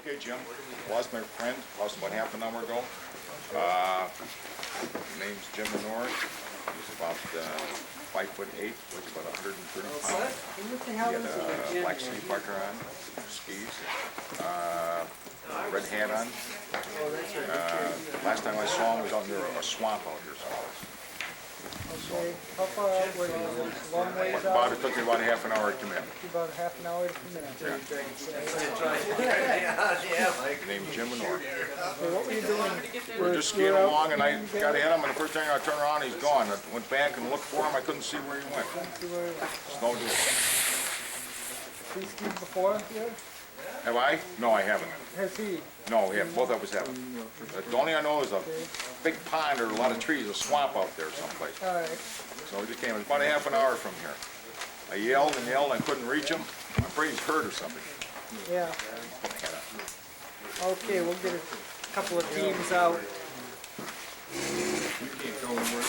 Okay, Jim. Lost my friend. Lost about half an hour ago. Name's Jim Nordic. He's about 5'8", weighs about 130 pounds. He had a black ski parker on, skis, red hat on. Last time I saw him was out near a swamp out here someplace. Okay, how far out were you? Long ways out? It took me about half an hour to come in. About half an hour to come in. His name's Jim Nordic. Okay, what were you doing? We're just skiing along, and I got ahead of him, and the first thing I turned around, he's gone. I went back and looked for him. I couldn't see where he went. Snow deal. Has he skied before here? Have I? No, I haven't. Has he? No, we have, both of us haven't. The only I know is a big pond or a lot of trees, a swamp out there someplace. All right. So we just came. It was about a half an hour from here. I yelled and yelled, and I couldn't reach him. I'm afraid he's hurt or something. Yeah. Okay, we'll get a couple of teams out. You can't go anywhere.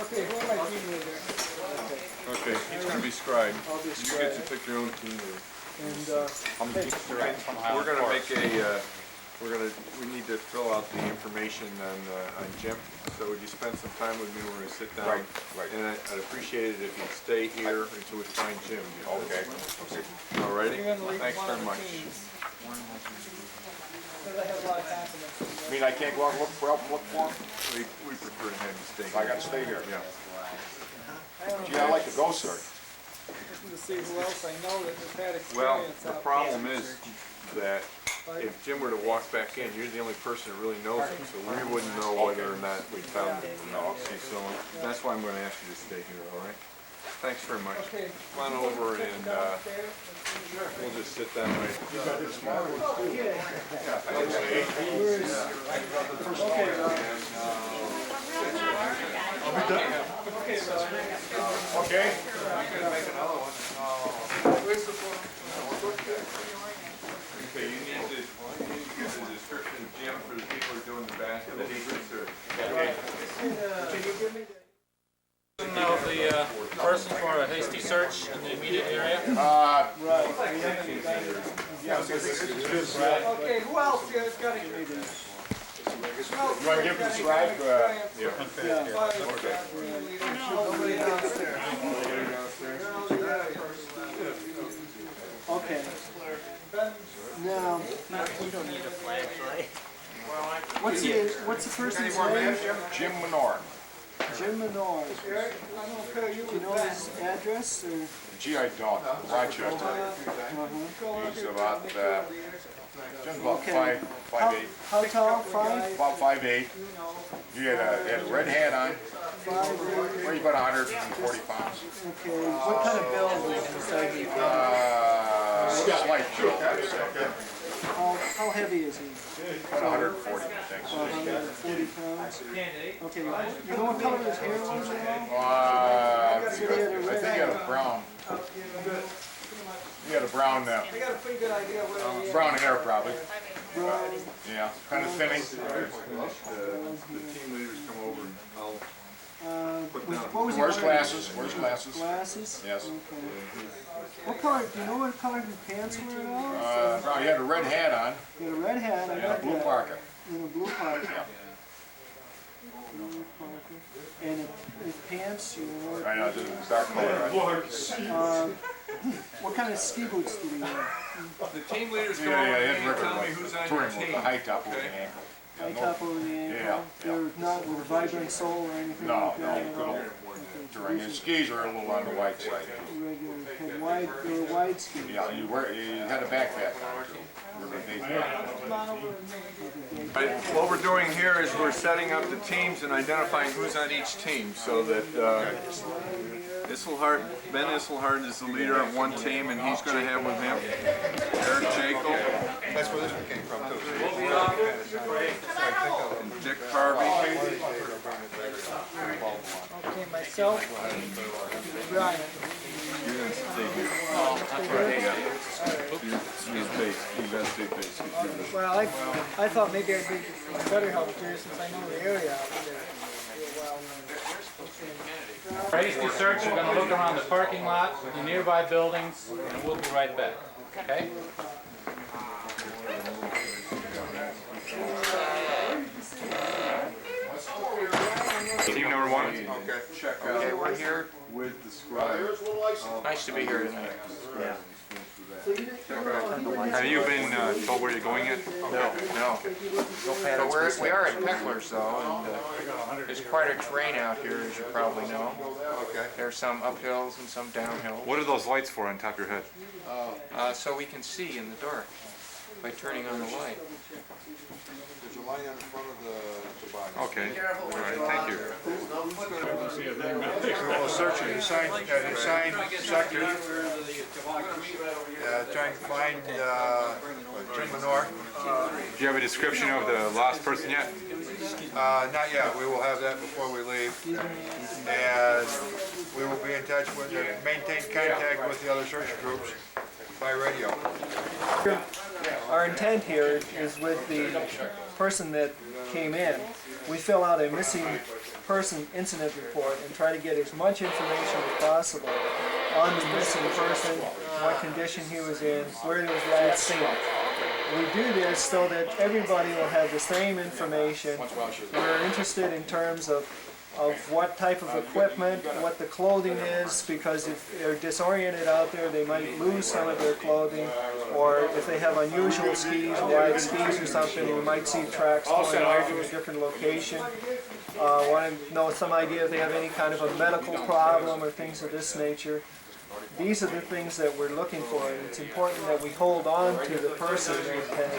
Okay, who am I team leader? Okay, he's going to be scribe. You get to pick your own team leader. And We're going to make a, we need to fill out the information on Jim. So would you spend some time with me when we sit down? Right. And I'd appreciate it if you'd stay here until we find Jim. Okay. Alrighty? Thanks very much. because I have a lot of confidence. I mean, I can't go out and look for him? We prefer to have you stay So I here. gotta stay here. Yeah. Gee, I'd like to go, sir. Just to see who else I know that has had experience Well, the out problem there. is that if Jim were to walk back in, you're the only person that really knows him, so we wouldn't know whether or not we found him or not. Okay, so that's why I'm going to ask you to stay here, all right? Thanks very much. Okay. Come on over and we'll just sit that way. Okay. Okay, you need to give the description of Jim for the people who are doing the basketball research. Can you give me the... Of the person for a hasty search in the immediate area. Okay, who else here has got experience? You want to give him the scribe? Nobody downstairs. Okay. Now, You don't need a flashlight. what's the person's name? Jim Menor. Jim Menor. Eric, I'm gonna pair you Do you with know Ben. his address or? Gee, I don't. Rochester. Go up He's here, about, make sure the- Jim's about Okay. 5'8". How tall? 5? About 5'8". You know, He had a red hat on. 5? Weighs about 140 pounds. Okay. What kind of build is inside the Slight. How heavy is he? About 140, I think. 140 pounds. Okay. You know what color his hair was at all? I think he had a brown. He had a brown, I got a pretty good idea where he is. brown hair probably. Brown. Yeah, kind of thinny. The team leaders come over and I'll What was he Wears wearing? glasses. Wears glasses. Glasses? Yes. Okay. What color? Do you know what color his pants were at all? Brown. He had a red hat on He had a red hat. I and a got blue that. parka. And a blue parka. Yeah. Blue parka. And his pants, you know. I know, this is dark color. What kind of ski boots did he wear? The team leaders come Yeah, over he and had tell me regular who's on touring your with team. the high top over the Okay. ankle. High top over the ankle? Yeah, They're not with a vibrant sole or anything No, like no, that at good all? old touring. His skis are a little on the white side. Regular, had wide, they were wide skis. Yeah, you had a backpack on too. Come on over with me. Right, what we're doing here is we're setting up the teams and identifying who's on each team so that Ben Isselhard is the leader of one team and he's going to have with him Eric Jacob. That's where this one came from too. And Dick Harvey. Okay, myself, Brian. You're going to stay here. He's base. He's going to stay base. Well, I thought maybe I'd be better help here since I know the area out there real well. For hasty search, we're going to look around the parking lot, the nearby buildings, and we'll be right back. Okay? Team number one. Okay. Check Okay, we're here. With the scribe. Nice to be here tonight. Yeah. Have you been told where you're going yet? No. So we are at Peckler's though, and there's quite a terrain out here, as you probably know. Okay. There's some uphills and some downhills. What are those lights for on top of your head? So we can see in the dark by turning on the light. There's a line on the front of the box. Okay, all right, thank you. Well, searching inside sector, trying to find Jim Lenore. Do you have a description of the lost person yet? Not yet. We will have that before we leave, and we will be in touch with, maintain contact with the other search groups by radio. Our intent here is with the person that came in, we fill out a missing person incident report and try to get as much information as possible on the missing person, what condition he was in, where he was last seen. We do this so that everybody will have the same information. We're interested in terms of what type of equipment, what the clothing is, because if they're disoriented out there, they might lose some of their clothing, or if they have unusual skis, wide skis or something, we might see tracks going off in a different location. Want to know some idea if they have any kind of a medical problem or things of this nature. These are the things that we're looking for, and it's important that we hold on to the person that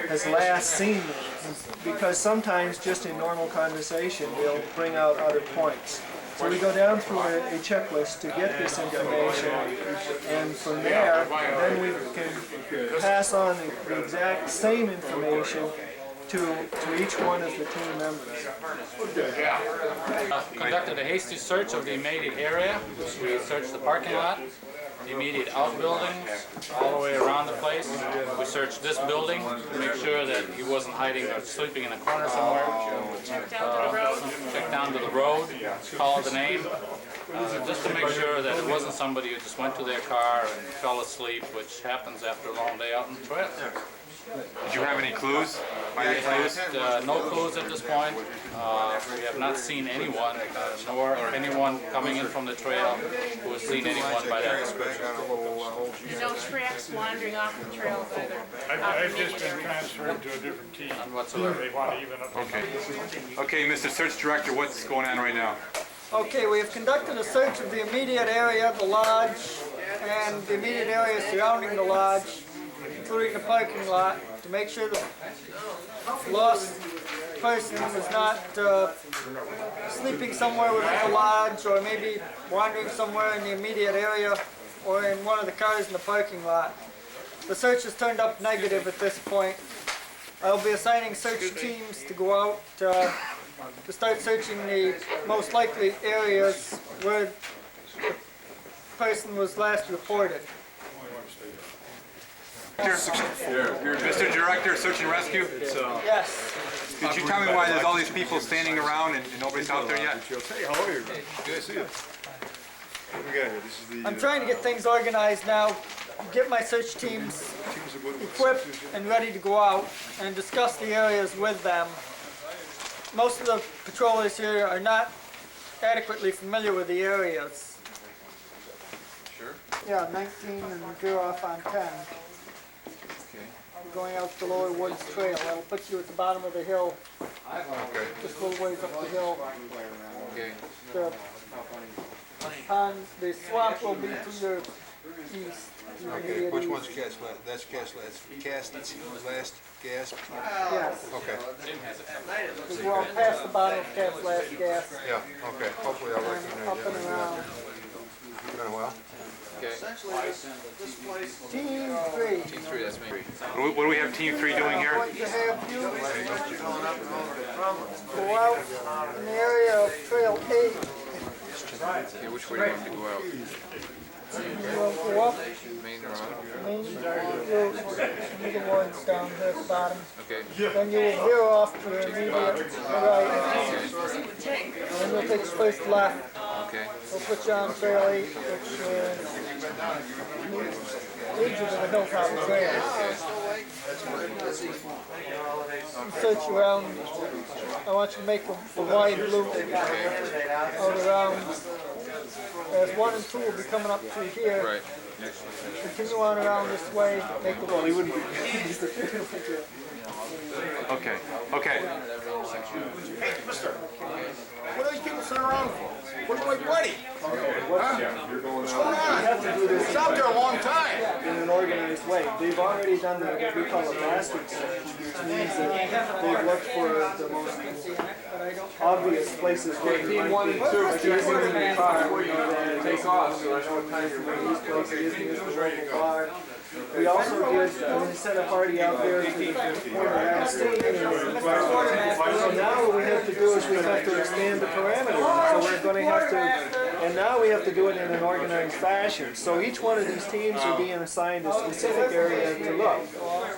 has last seen them, because sometimes just in normal conversation they'll bring out other points. So we go down through a checklist to get this information, and from there, then we can pass on the exact same information to each one of the team members. Conducted a hasty search of the immediate area. We searched the parking lot, the immediate outbuildings, all the way around the place. We searched this building to make sure that he wasn't hiding or sleeping in a corner somewhere. Checked down to the road, called the name, just to make sure that it wasn't somebody who just went to their car and fell asleep, which happens after a long day out on the trail. Did you have any clues? We have no clues at this point. We have not seen anyone, nor anyone coming in from the trail who has seen anyone by that description. No tracks wandering off the trails either. I've just been transferred to a different team. None whatsoever. They want to even up. Okay. Okay, Mr. Search Director, what's going on right now? Okay, we have conducted a search of the immediate area, the lodge, and the immediate area surrounding the lodge, including the parking lot, to make sure the lost person was not sleeping somewhere within the lodge, or maybe wandering somewhere in the immediate area, or in one of the cars in the parking lot. The search has turned up negative at this point. I'll be assigning search teams to go out to start searching the most likely areas where the person was last reported. Mr. Director, Search and Rescue, Yes. could you tell me why there's all these people standing around and nobody's out there yet? Hey, how are you? Good to see you. What we got here? This is the I'm trying to get things organized now, get my search teams equipped and ready to go out and discuss the areas with them. Most of the patrollers here are not adequately familiar with the areas. Sure. Yeah, 19 and veer off on 10. We're going out the Lower Woods Trail. That'll put you at the bottom of the hill, Okay. just a little ways up the hill. Okay. The swamp will be to your east. Okay. Which one's Cass last? That's Cass last. Cass last gasp. Yes. Okay. We're all past the bottom of Cat's Last Gas, Yeah. Okay. Hopefully I'll recognize up you. and around. Been a while. Okay. Team 3. Team 3, that's me. What do we have Team 3 doing here? Going to have you go out in the area of Trail 8. Okay, which way do you want me to go out? You will go up Main or on? Main Road, the ones down here at the bottom. Okay. Then you will veer off to the immediate right. And then you'll take the first left. Okay. We'll put you on Trail 8, which is ridge of the hilltop trail. Search around. I want you to make a wide loop out around. As 1 and 2 will be coming up through here. Right. Continue on around this way. Make a loop. Okay, okay. Hey, mister, what are these people sitting around for? What are you ready? What's going on? It's out there a long time. In an organized way. They've already done what we call a bastard search, which means that they've looked for the most obvious places where you might be. Like you're in the car, we know that it takes off, so I know what time you're going to use places, is the local bar. We also did, we set a party out there to order steam. So now what we have to do is we have to expand the parameters. So we're going to have to, and now we have to do it in an organized fashion. So each one of these teams are being assigned a specific area to look,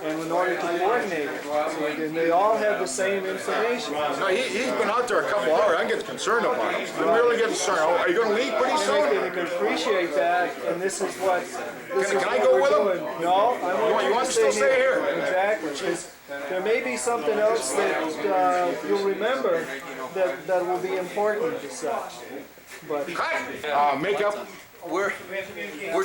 and in order to coordinate it. So they all have the same information. No, he's been out there a couple hours. I get concerned about him. I really get concerned. Are you going to leave pretty soon? They can appreciate that, and this is what. Can I go with him? No, I You want to still stay here? Exactly. 'Cause there may be something else that you'll remember that will be important as such. But Makeup. We're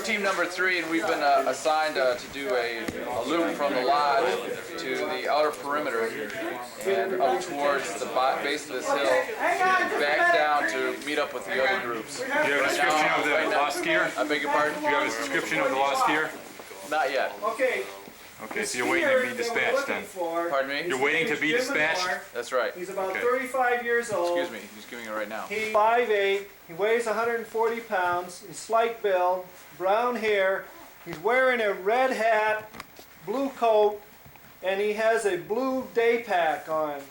team number 3, and we've been assigned to do a loop from the lodge to the outer perimeter and up towards the base of this hill, back down to meet up with the other groups. Do you have a description of the lost gear? I beg your pardon? Do you have a description of the lost gear? Not yet. okay. Okay, so you're waiting to be dispatched then. Pardon me? You're waiting to be dispatched? That's right. He's about Okay. 35 years old. Excuse me, he's giving it right now. He's 5'8", he weighs 140 pounds, he's slight build, brown hair, he's wearing a red hat, blue coat, and he has a blue day pack on.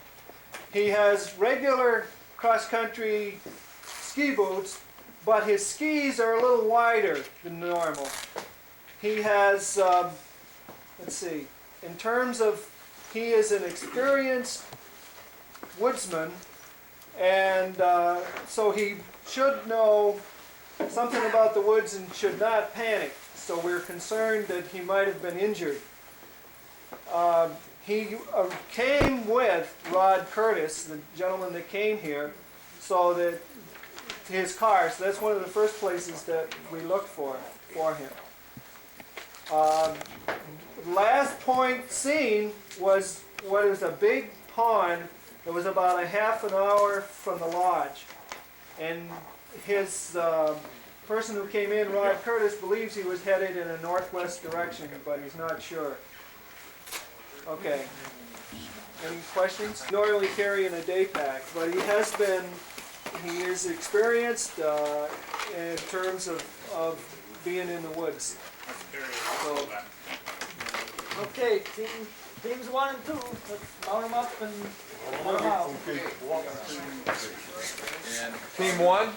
He has regular cross-country ski boots, but his skis are a little wider than normal. He has, let's see, in terms of, he is an experienced woodsman, and so he should know something about the woods and should not panic. So we're concerned that he might have been injured. He came with Rod Curtis, the gentleman that came here, so that his car. So that's one of the first places that we looked for him. Last point seen was what is a big pond that was about a half an hour from the lodge. And his person who came in, Rod Curtis, believes he was headed in a northwest direction, but he's not sure. Okay. Any questions? Normally carrying a day pack, but he is experienced in terms of being in the woods. So, Okay, teams 1 and 2. Let's mount them up and let them out. Team 1?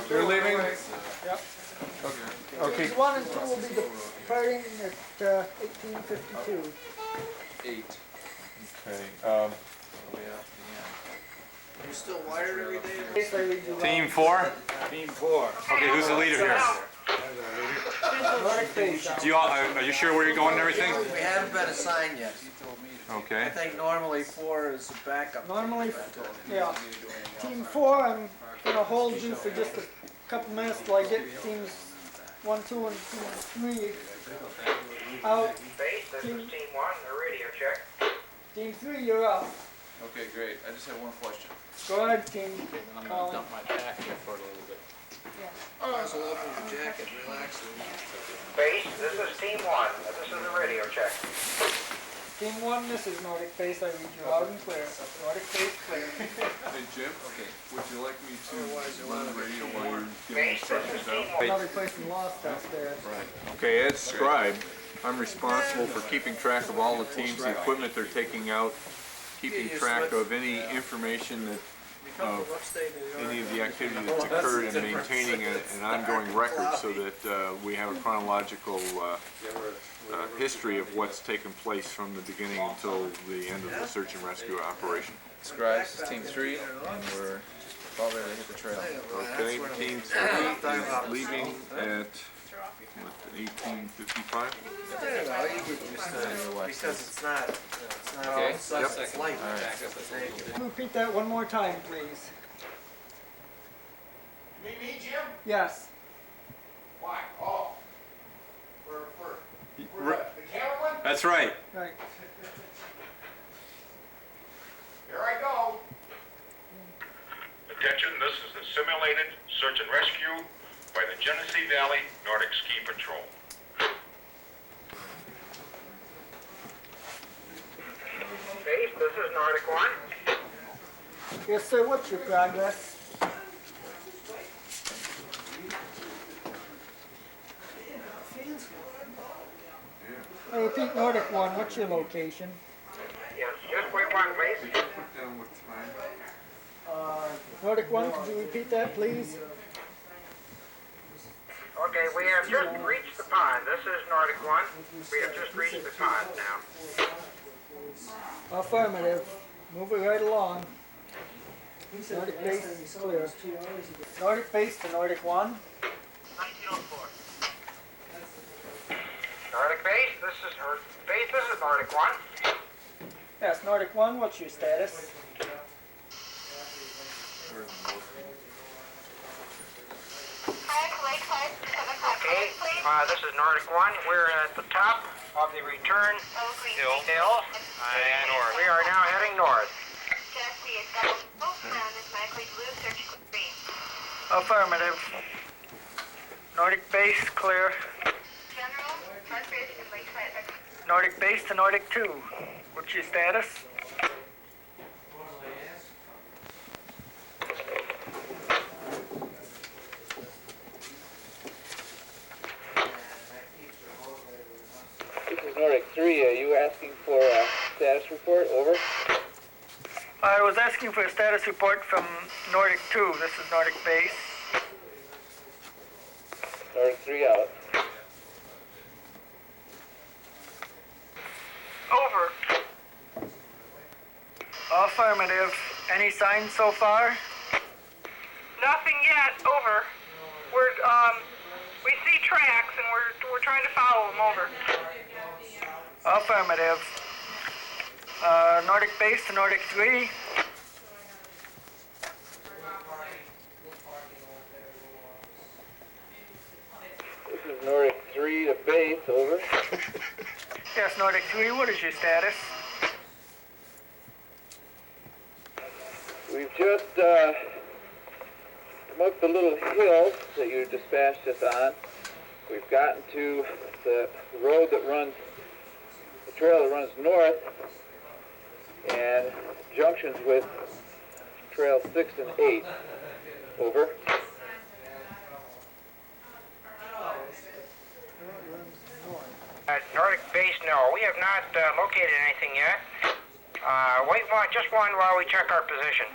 You're leaving? Yep. Okay. Teams 1 and 2 will be departing at 1852. 8. Okay. You're still wired every day? Case I lead you Team 4? Team 4. Okay, who's the leader here? Nordic base. Do you all, are you sure where you're going and everything? We haven't been assigned yet. I Okay. think normally 4 is the backup. Normally, yeah. Team 4, I'm going to hold you for just a couple minutes till I get teams 1, 2, and 3 out. Base, this is Team 1, the radio check. Team 3, you're up. Okay, great. I just have one question. Go ahead, Team I'm gonna Colin. dump my pack here for a little bit. So open your jacket, relax. Base, this is Team 1, this is the radio check. Team 1, this is Nordic base. I read you loud and clear. Nordic base clear. Hey Jim, would you like me to run the radio while you're giving Base, this instructions is Team out? 1. Another person lost downstairs. Okay, as scribe, I'm responsible for keeping track of all the teams, the equipment they're taking out, keeping track of any information that any of the activity that's occurred and maintaining an ongoing record so that we have a chronological history of what's taken place from the beginning until the end of the search and rescue operation. Scribes, Team 3, and we're about ready to hit the trail. Okay, team 3 is leaving at 1855? Because it's not Okay. all such light. Repeat that one more time, please. Me, Jim? Yes. Why? Oh. For the cameraman? That's right. Right. Here I go. Attention, this is the simulated search and rescue by the Genesee Valley Nordic Ski Patrol. Base, this is Nordic 1. Yes, sir. What's your progress? I repeat, Nordic 1. What's your location? Yes, just wait one, please. Put down what time. Nordic 1. Could you repeat that, please? Okay, we have just reached the pond. This is Nordic 1. We have just reached the pond now. Affirmative. Moving right along. Nordic base is clear. Nordic base to Nordic 1. 1904. Nordic base, this is Nordic 1. Yes, Nordic 1. What's your status? Okay, this is Nordic 1. We're at the top of the return hill. And we are now heading north. Affirmative. Nordic base clear. Nordic base to Nordic 2. What's your status? This is Nordic 3. Are you asking for a status report? Over. I was asking for a status report from Nordic 2. This is Nordic base. Nordic 3 out. Over. Affirmative. Any signs so far? Nothing yet, over. We see tracks and we're trying to follow them, over. Affirmative. Nordic base to Nordic 3. This is Nordic 3 to base. Over. Yes, Nordic 3. What is your status? We've just come up the little hill that you dispatched us on. We've gotten to the road that runs, the trail that runs north, and junctions with trail 6 and 8. Over. Nordic base, no. We have not located anything yet. Just one while we check our position.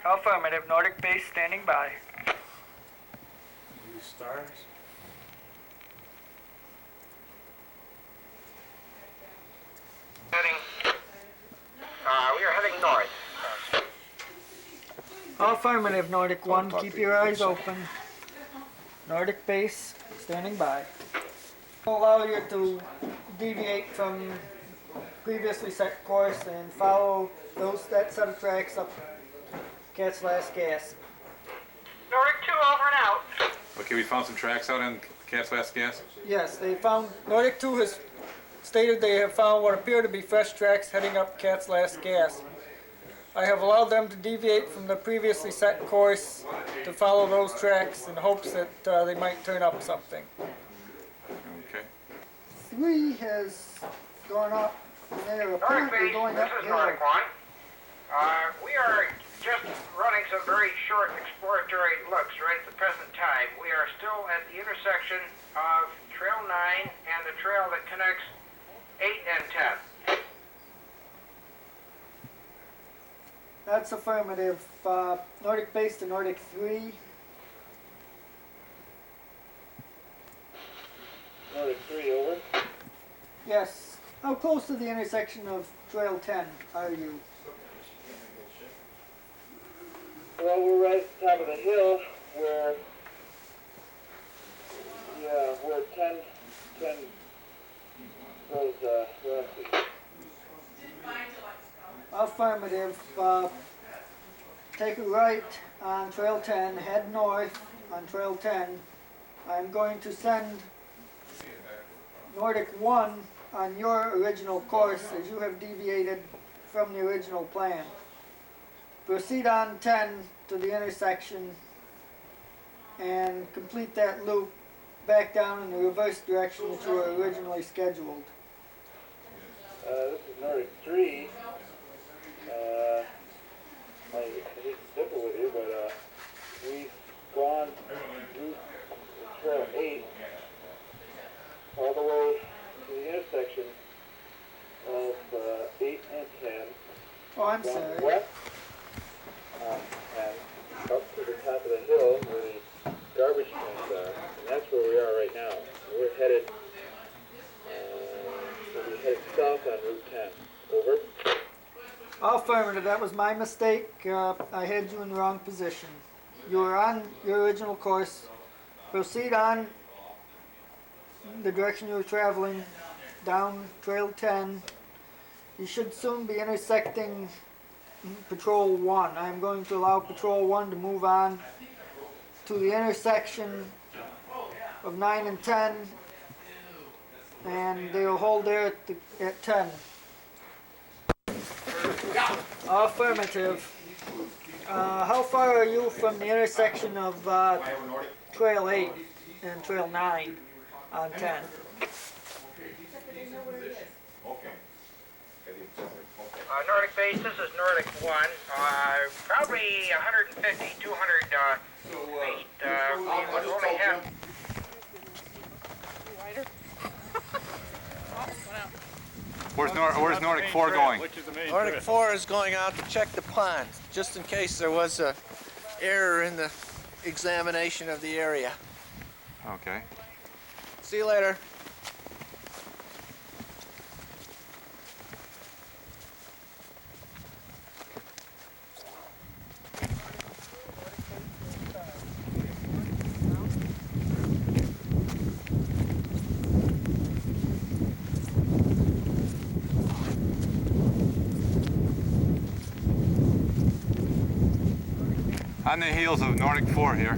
Affirmative. Nordic base standing by. Stars? We are heading north. Affirmative. Nordic 1. Keep your eyes open. Nordic base standing by. Will allow you to deviate from previously set course and follow that set of tracks up Cat's Last Gas. Nordic 2, over and out. Okay, we found some tracks out on Cat's Last Gas. Yes, they found, Nordic 2 has stated they have found what appear to be fresh tracks heading up Cat's Last Gas. I have allowed them to deviate from the previously set course to follow those tracks in hopes that they might turn up something. Okay. 3 has gone up, and they are Nordic apparently base, going this up is hill. Nordic 1. We are just running some very short exploratory looks right at the present time. We are still at the intersection of Trail 9 and the trail that connects 8 and 10. That's affirmative. Nordic base to Nordic 3. Nordic 3, over. Yes. How close to the intersection of Trail 10 are you? Well, we're right at the top of the hill where where 10 goes west. Affirmative. Take a right on Trail 10, head north on Trail 10. I'm going to send Nordic 1 on your original course as you have deviated from the original plan. Proceed on 10 to the intersection and complete that loop back down in the reverse direction that you were originally scheduled. This is Nordic 3. I hate to differ with you, but we've gone route Trail 8 all the way to the intersection of 8 and 10. Oh, I'm Gone sorry. west and up to the top of the hill where the garbage cans are, and that's where we are right now. We're headed south on Route 10. Over. Affirmative, that was my mistake. I had you in the wrong position. You were on your original course. Proceed on the direction you were traveling, down Trail 10. You should soon be intersecting Patrol 1. I'm going to allow Patrol 1 to move on to the intersection of 9 and 10, and they will hold there at 10. Affirmative. How far are you from the intersection of Trail 8 and Trail 9 on 10? Nordic base, this is Nordic 1. Probably 150, 200 feet. We would only have... Where's Nordic 4 going? Which is the main Nordic trail. 4 is going out to check the pond, just in case there was a error in the examination of the area. Okay. See you later. On the heels of Nordic 4 here.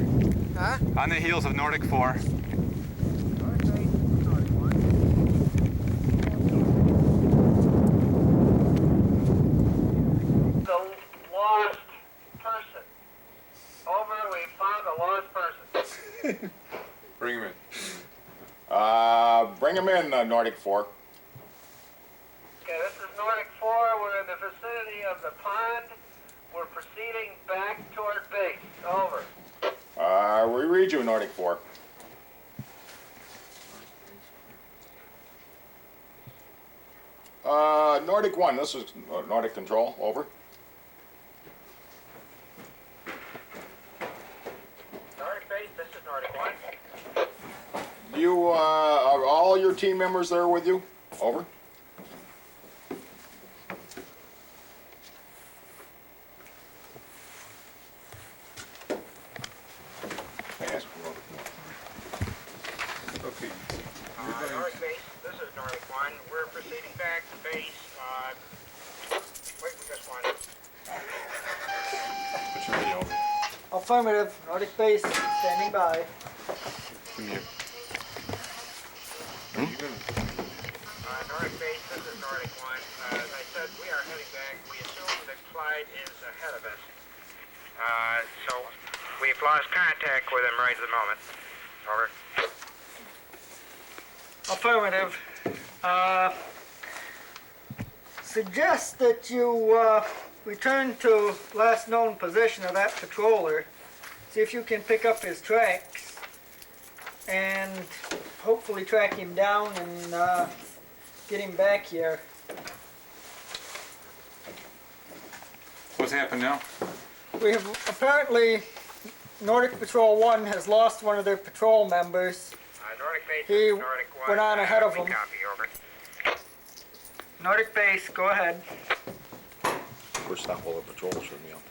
Huh? On the heels of Nordic 4. The lost person. Over, we found the lost person. Bring him in. Bring him in, Nordic 4. Okay, this is Nordic 4. We're in the vicinity of the pond. We're proceeding back toward base. Over. We read you, Nordic 4. Nordic 1, this is Nordic Control, over. Nordic base, this is Nordic 1. You, are all your team members there with you? Over. Ask for Nordic 1. Okay. Nordic base, this is Nordic 1. We're proceeding back to base. Wait for just one. Put your video over. Affirmative. Nordic base standing by. Come here. Nordic base, this is Nordic 1. As I said, we are heading back. We assume that Clyde is ahead of us. So we've lost contact with him right at the moment. Over. Affirmative. Suggest that you return to last known position of that patroller. See if you can pick up his tracks and hopefully track him down and get him back here. What's happened now? We have apparently Nordic Patrol 1 has lost one of their patrol members. Nordic base, He Nordic 1. went on ahead of we him. Copy, over. Nordic base, go ahead. First stop, all the patrols should be out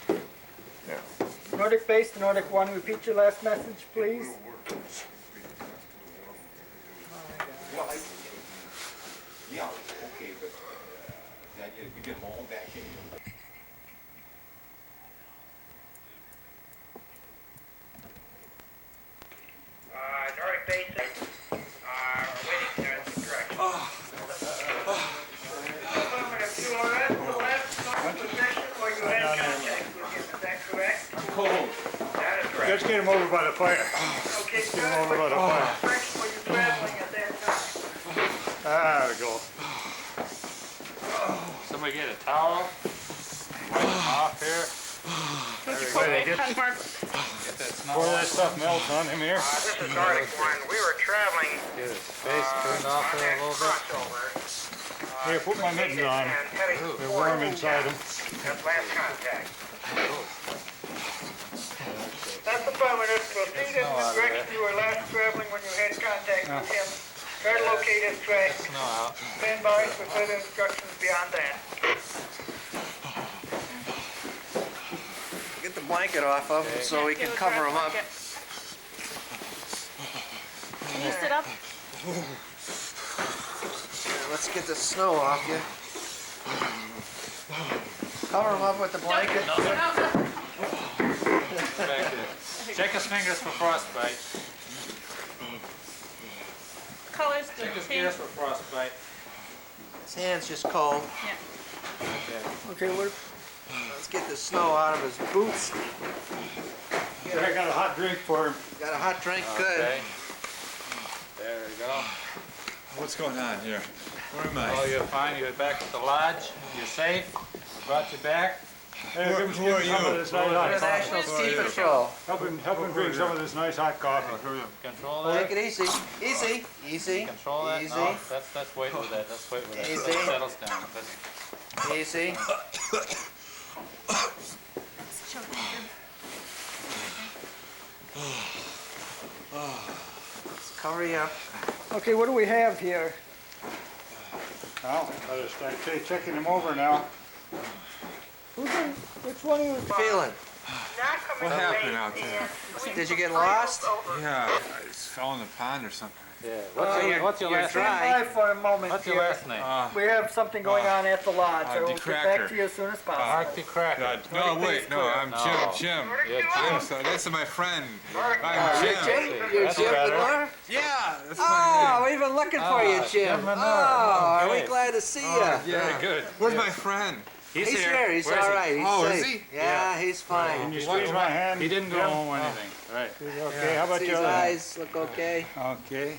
there. Yeah. Nordic base to Nordic 1, repeat your last message, please. Yeah, okay, but we get them all back in. Nordic base, waiting some direction. Affirmative, you are at the left position where you had contact with him, is that correct? I'm cold. That is correct. Let's get him over by the fire. Okay, Get him over by the fire. direction were you traveling at that time? There we go. Somebody get a towel, wipe them off here. Get that snow Before that off. stuff melts on him here. This is Nordic 1. We were traveling Get his face turned off on there that a little bit. crossover. Here, put my mittens on. And heading They're toward warm inside them. that last contact. That's affirmative. Proceed in the direction you were last traveling when you had contact with him. Try to locate his tracks. Snow out. Stand by for further instructions beyond that. Get the blanket off of him so we can cover him up. Can you sit up? Let's get the snow off you. Cover him up with the blanket. Back there. Check his fingers for frostbite. Colors, Check his tan. ears for frostbite. His hand's just cold. Yeah. Okay, what, Let's get the snow out of his boots. I got a hot drink for him. Got a hot drink, good. Okay. There we go. What's going on here? Where am Oh, you're fine. You're back at the lodge. You're safe. We brought you back. Hey, give him Who are some of you? this nice hot The coffee. National Ski Patrol. Help him drink some of this nice hot coffee. Control Take that. it easy. Easy. Easy. Control that. Easy. No, that's wait with that. That's wait with that. Easy. That settles down. That's, Easy. Let's cover you up. okay, what do we have here? Now, I say checking him over now. Who's in, which one of you? Feeling? Not coming What away happened out there? and Did you get lost? over. Yeah, I just fell in the pond or something. yeah. you're- What's your you're last dry. name? Stand by for a moment What's your here. last name? We have something going on at the lodge. I will the get Cracker. back to you as soon as possible. Mark the Cracker. No, wait, no, I'm No. Jim. You're I'm Jim. sorry, that's my friend. Nordic I'm You're Jim. Jim? You're That's Jim better. Lenore? Yeah, that's my Oh, we've been looking for you, Ah, Jim. Jim Lenore. Oh, are we Okay. glad to see you? name. Yeah, good. Where's my friend? He's He's here. here. He's Where is all he? right. He's Oh, is safe. he? Yeah, he's fine. Can you squeeze my hand? He didn't go Jim? home or anything. Right. Okay, how about See your his other hand? eyes look okay. Okay.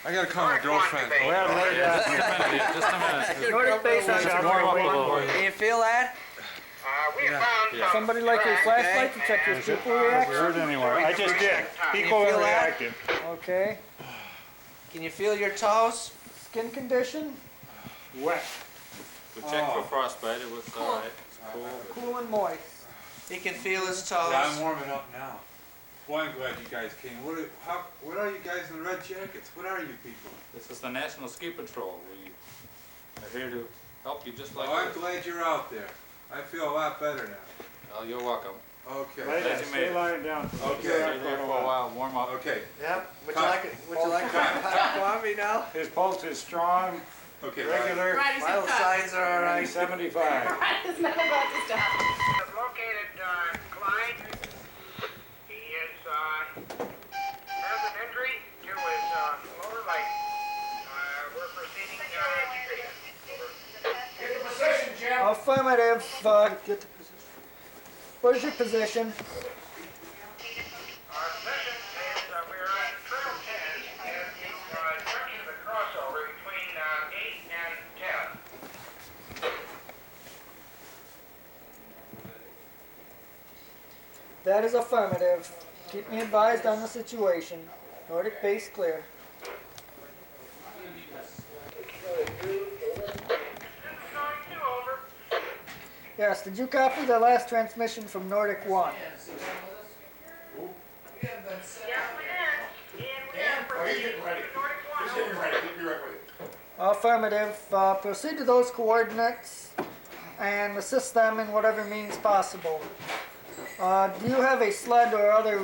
I gotta call my girlfriend. Well, let it Just a minute. Just a minute. Nordic base on Sounds warm up a great. little. Do you feel that? We found some Somebody like your flashlight to check your pupil reaction? Heard anywhere. I just did. Equal feel and that? reactive. Okay. Can you feel your toes? Skin condition? Wet. We checked for frostbite. It was all right. It's cool. Cool and moist. He can feel his Yeah, I'm toes. warming up now. Boy, I'm glad you guys came. What are you guys in the red jackets? What are you people? This is the National Ski Patrol. We are here to help you just like Oh, I'm this. glad you're out there. I feel a lot better now. Well, you're welcome. Okay. Right, Glad you made stay it. lying down. Okay. Stay there for a while. Warm up. Okay. Yep. Would you like it? Would you like hot coffee now? His pulse is strong, Okay. regular, Riding's Vital signs are all right. 75. It's not about to stop. have located Clyde. He is has an injury to his lower leg. We're proceeding to get the position, Jim. Affirmative. What is your position? Our position is we're on Trail 10 at the junction of the crossover between 8 and 10. That is affirmative. Keep me advised on the situation. Nordic base clear. Over. Yes, did you copy the last transmission from Nordic 1? Yes, we did. And we are proceeding to Nordic 1. Affirmative. Proceed to those coordinates and assist them in whatever means possible. Do you have a sled or other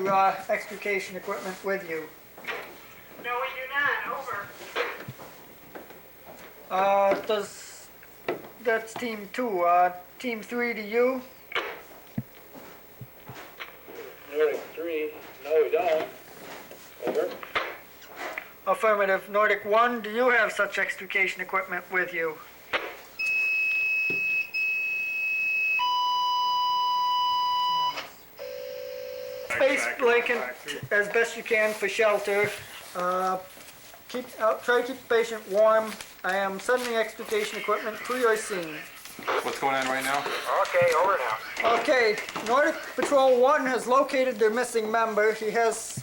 extrication equipment with you? No, we do not. Over. That's team 2. Team 3 to you? Nordic 3, no we don't. Over. Affirmative. Nordic 1, do you have such extrication equipment with you? Space blanket as best you can for shelter. Try to keep the patient warm. I am sending extrication equipment to your scene. What's going on right now? Okay, over now. Okay, Nordic Patrol 1 has located their missing member. He has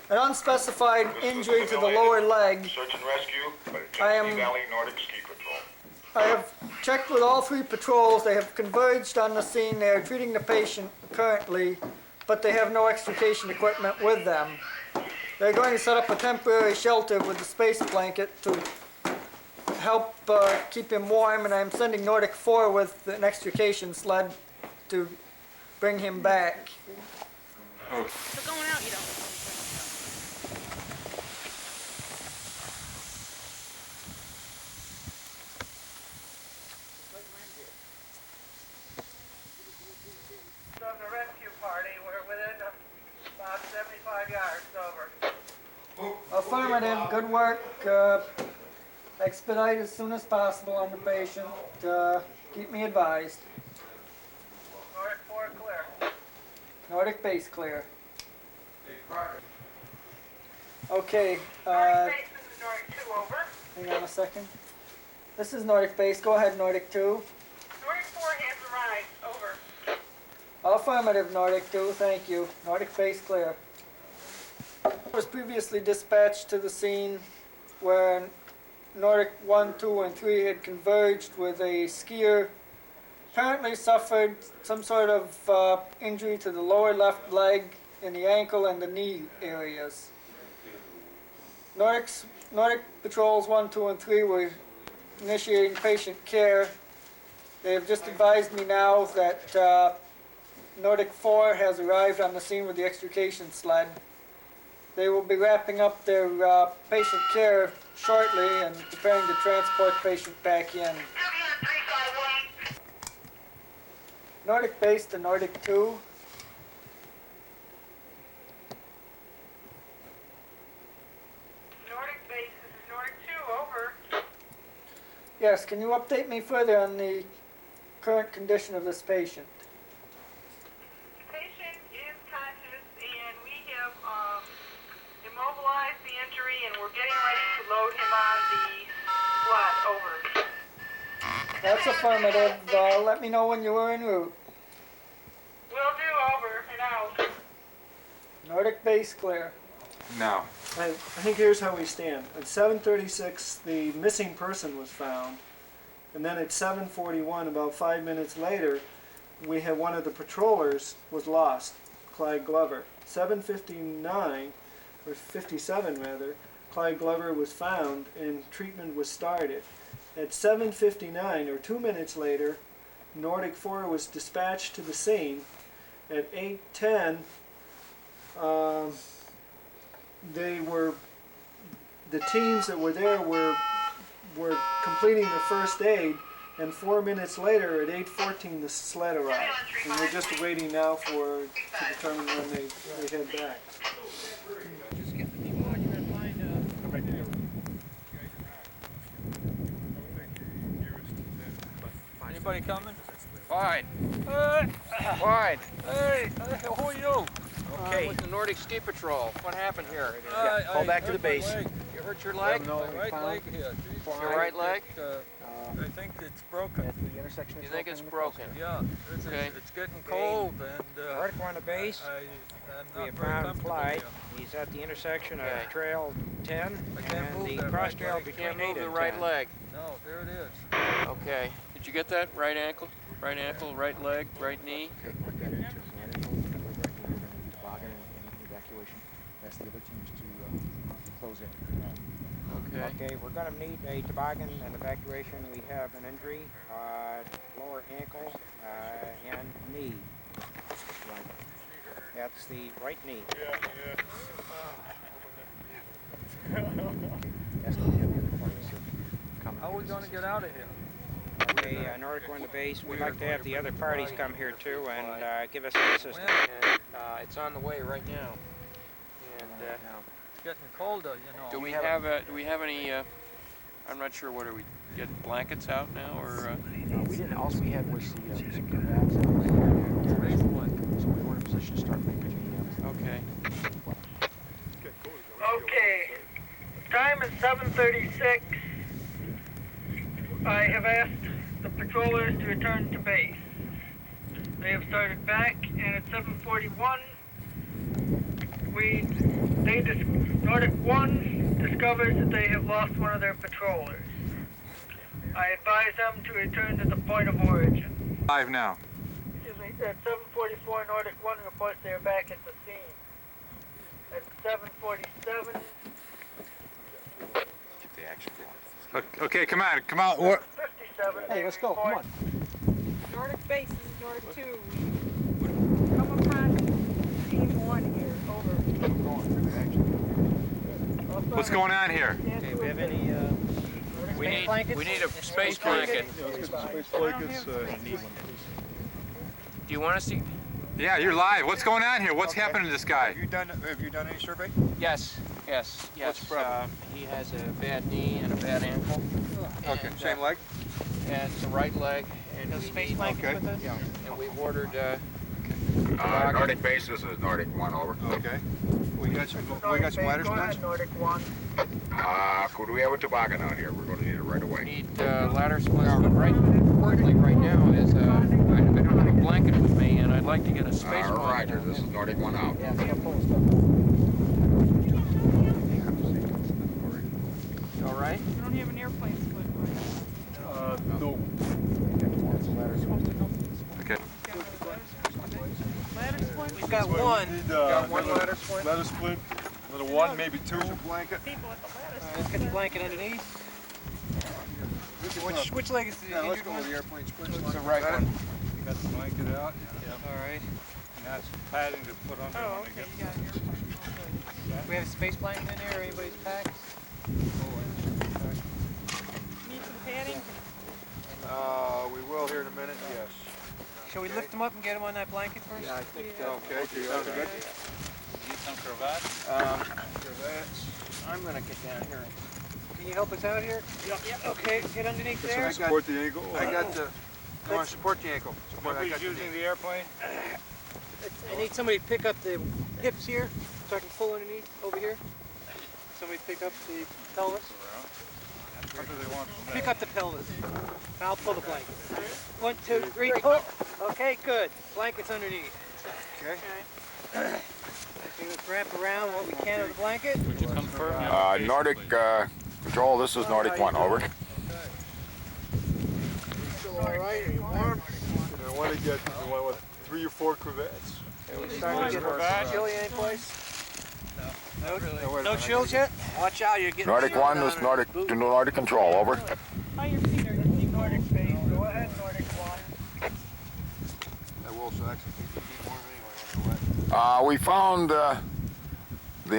an unspecified injury to the lower leg. Search and rescue by the I Genesee am- Valley Nordic Ski Patrol. I have checked with all 3 patrols. They have converged on the scene. They are treating the patient currently, but they have no extrication equipment with them. They're going to set up a temporary shelter with the space blanket to help keep him warm, and I'm sending Nordic 4 with an extrication sled to bring him back. Oh, So going out, you don't. From the rescue party, we're within about 75 yards. Over. Affirmative, good work. Expedite as soon as possible on the patient. Keep me advised. Nordic 4 clear. Nordic base clear. Okay, Nordic base, this is Nordic 2, over. hang on a second. This is Nordic base. Go ahead, Nordic 2. Nordic 4 has arrived, over. Affirmative, Nordic 2, thank you. Nordic base clear. I was previously dispatched to the scene where Nordic 1, 2, and 3 had converged with a skier. Apparently suffered some sort of injury to the lower left leg in the ankle and the knee areas. Nordic patrols 1, 2, and 3 were initiating patient care. They have just advised me now that Nordic 4 has arrived on the scene with the extrication sled. They will be wrapping up their patient care shortly and preparing to transport patient back in. Nordic base to Nordic 2. Nordic base, this is Nordic 2, over. Yes, can you update me further on the current condition of this patient? The patient is conscious, and we have immobilized the injury, and we're getting ready to load him on the sled, over. That's affirmative. Let me know when you are en route. Will do, over and out. Nordic base clear. now. I think here's how we stand. At 7:36, the missing person was found. And then at 7:41, about 5 minutes later, we had one of the patrollers was lost, Clyde Glover. 7:59, or 57 rather, Clyde Glover was found and treatment was started. At 7:59, or 2 minutes later, Nordic 4 was dispatched to the scene. At 8:10, the teams that were there were completing the first aid, and 4 minutes later, at 8:14, the sled arrived. And we're just waiting now to determine when they head back. Anybody coming? Fine. Fine. Hey, who are you? okay. With the Nordic Ski Patrol. What happened here? Call back to the base. You hurt your leg? Right leg here. Your right leg? I think it's broken. The intersection You think it's broken? Yeah. Okay. It's getting cold and Nordic on the base. I'm We not have very found comfortable Clyde. here. He's at the intersection of Okay. Trail 10 can't and move the that cross right trail leg. between Can't 8 move the and right 10. leg. No, there it is. Okay. Did you get that? Right ankle, right leg, right knee? evacuation. Ask the other teams to close in. Okay. Okay, we're going to need a toboggan and evacuation. We have an injury, lower ankle and knee. That's the right knee. How are we gonna get out of here? Okay, Nordic won the base. We'd like to have the other parties come here too and give us some assistance. It's on the way right now. And It's getting colder, you know. do we have any? I'm not sure. What are we getting blankets out now or? We didn't. All we had was some cravats and so we were in a position to start making the. Okay. Okay, time is 7:36. I have asked the patrollers to return to base. They have started back, and at 7:41, Nordic 1 discovers that they have lost one of their patrollers. I advise them to return to the point of origin. Live now. Excuse me, at 7:44, Nordic 1 reports they are back at the scene. At 7:47, Okay, come on, come on. What? 57. Hey, let's go, come on. Nordic base, this is Nordic 2. We come upon team 1 here, over. What's going on here? Okay, we have any We need a space blanket. Space blankets, need one. Do you want to see? Yeah, you're live. What's going on here? What's happening to this guy? Have you done any survey? Yes. What's the problem? He has a bad knee and a bad ankle. Okay, same leg? And it's the right leg. And those we space need- blankets with us? Yeah. And we've ordered. Nordic base, this is Nordic 1, over. Okay. We got some ladder splints? Nordic 1. Could we have a toboggan out here? We're gonna need it right away. Need ladder splits, but importantly right now is I don't have a blanket with me, and I'd like to get a space blanket. Roger, this is Nordic 1 out. All right. You don't have an airplane split. No. Okay. Ladder split? We've got one. Got one ladder splint? Ladder split, another one, maybe two. Blanket. People at the ladder Let's get the blanket underneath. Which leg is the Yeah, let's injured go one? with the airplane splints. It's the right one. You got the blanket out, All right. and that's padding to put under Oh, when okay, they you got it here. Do we have a space blanket in there or anybody's packs? Need some padding? We will here in a minute, yes. Shall we lift them up and get them on that blanket first? Yeah, I think Okay, sounds good. Need some cravats? Cravats. I'm gonna get down here. Can you help us out here? Yep. Okay, get underneath there. Support the ankle. I got the, you want to support the ankle? Support, I Nobody's got the using knee. the airplane? I need somebody to pick up the hips here so I can pull underneath over here. Somebody pick up the pelvis. What do they want from Pick up the pelvis. And I'll pull the blanket. 1, 2, 3, pull. Okay, good. Blanket's underneath. Okay. Okay, let's wrap around what we can of the blanket. Would you confirm? Nordic, Patrol, this is Nordic 1, over. Still all right? Are you warm? I want to get what, 3 or 4 cravats. Starting to get chilly anyplace? No chills yet? Watch out, you're getting Nordic 1, this is Nordic, to Nordic Control, over. How your feet are. Nordic base, go ahead, Nordic 1. That wool socks keep warm anyway when they're wet. We found the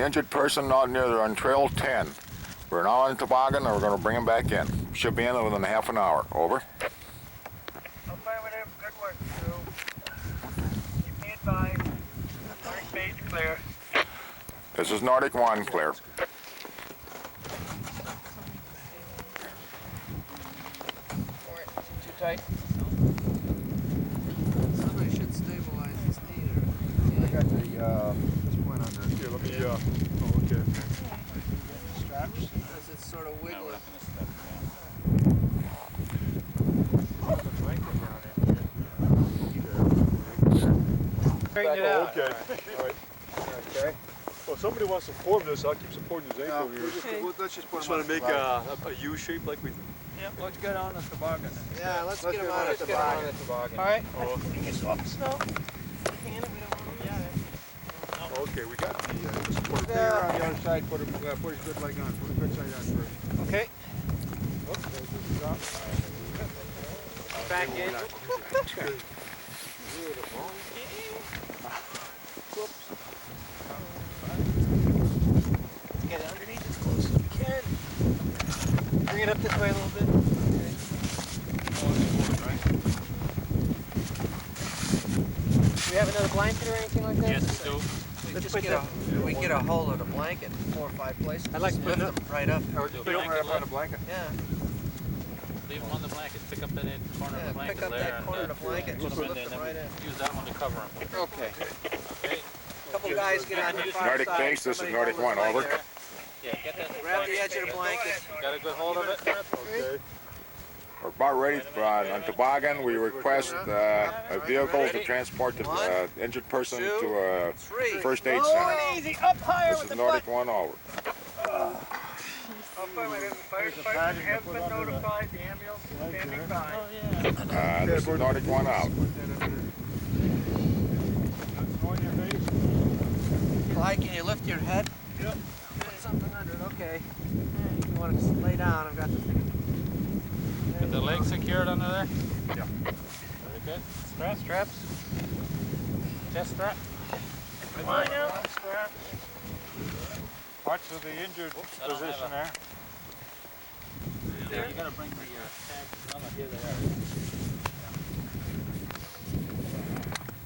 injured person out near there on Trail 10. We're now on toboggan and we're going to bring him back in. Should be in within a half an hour. Over. Affirmative, good work, crew. Keep me advised. Nordic base clear. This is Nordic 1, clear. Too tight? Somebody should stabilize this knee I got the, this point under. Here, let me, oh, okay. straps because it's sort of wiggly. Straighten it out. Okay, all right. Okay. Well, somebody wants to form this, I'll keep supporting his ankle here. Let's just put Just them want to make a U shape like we. Yeah, let's get on the toboggan. Yeah, let's get him on the it. toboggan. All right. Okay, we got the support. Stay around the other side, put his good leg on, put a good side on first. Okay. Back in. it up this way a little bit. Do we have another blanket or anything like that? Yes, we do. Let's put that. We get a hold of the blanket in 4 or 5 places. I'd like to put them right up. Or do a blanket on a blanket. Yeah. Leave them on the blanket. Pick up that corner of the blanket Pick up there. that corner of the blanket. Put them in there, Lift and them right then in. use that one to cover them. Okay. Okay. Couple guys get on your far Nordic side. base, this is Somebody Nordic hold 1, the over. blanket. Yeah, get that. Grab the edge of the blanket. Got a good hold of it? Okay. We're about ready on toboggan. We request a vehicle to transport the injured person to a first aid center. Easy, up higher This with is the Nordic 1, over. Affirmative. Fire department has been notified. The ambulance is standing by. This is Nordic 1, out. Clyde, can you lift your head? Yep. Put something under it, okay. You want to lay down, I've got the... Get the leg secured under there? Yeah. Very good. Straps? Chest strap? Come on now. Parts of the injured position there. Yeah, you gotta bring the tags. Here they are.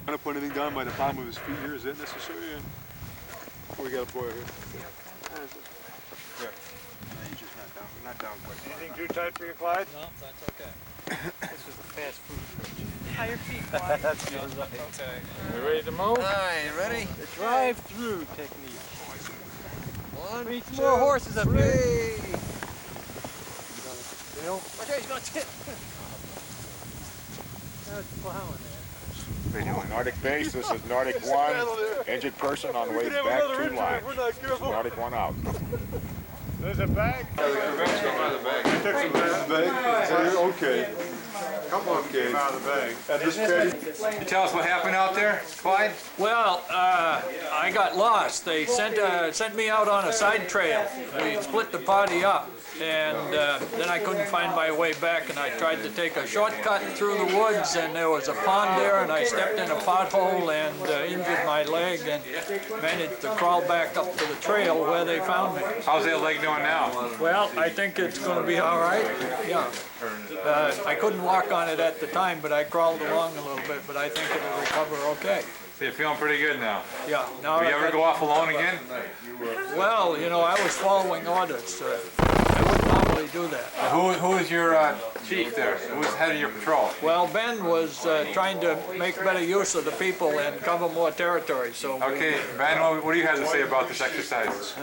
Trying to put anything down by the bottom of his feet here, is that necessary? Oh, we got a boy here. Yeah. He's just not down quite far. Anything too tight for you, Clyde? No, that's okay. This is a fast food truck. Higher feet, Clyde. Okay. We ready to move? Alright, ready? The drive-through technique. 1, We need 2, some more horses up here. 3. Watch out, he's gonna tip. Now it's plowing there. Nordic base, this is Nordic 1. Injured person on way back to line. Nordic 1, out. There's a bag. The bag's come out of the bag. You took some bag? Okay. Come on, came out of the bag. And this case? You tell us what happened out there, Clyde? Well, I got lost. They sent me out on a side trail. We split the party up, and then I couldn't find my way back, and I tried to take a shortcut through the woods, and there was a pond there, and I stepped in a pothole and injured my leg, and managed to crawl back up to the trail where they found me. How's that leg doing now? Well, I think it's going to be all right. Yeah. I couldn't walk on it at the time, but I crawled along a little bit, but I think it'll recover okay. So you're feeling pretty good now? Yeah. Now Do you ever go off alone again? Well, you know, I was following orders. I wouldn't normally do that. Who is your chief there? Who's head of your patrol? Well, Ben was trying to make better use of the people and cover more territory, so... Okay, Ben, what do you have to say about this exercise?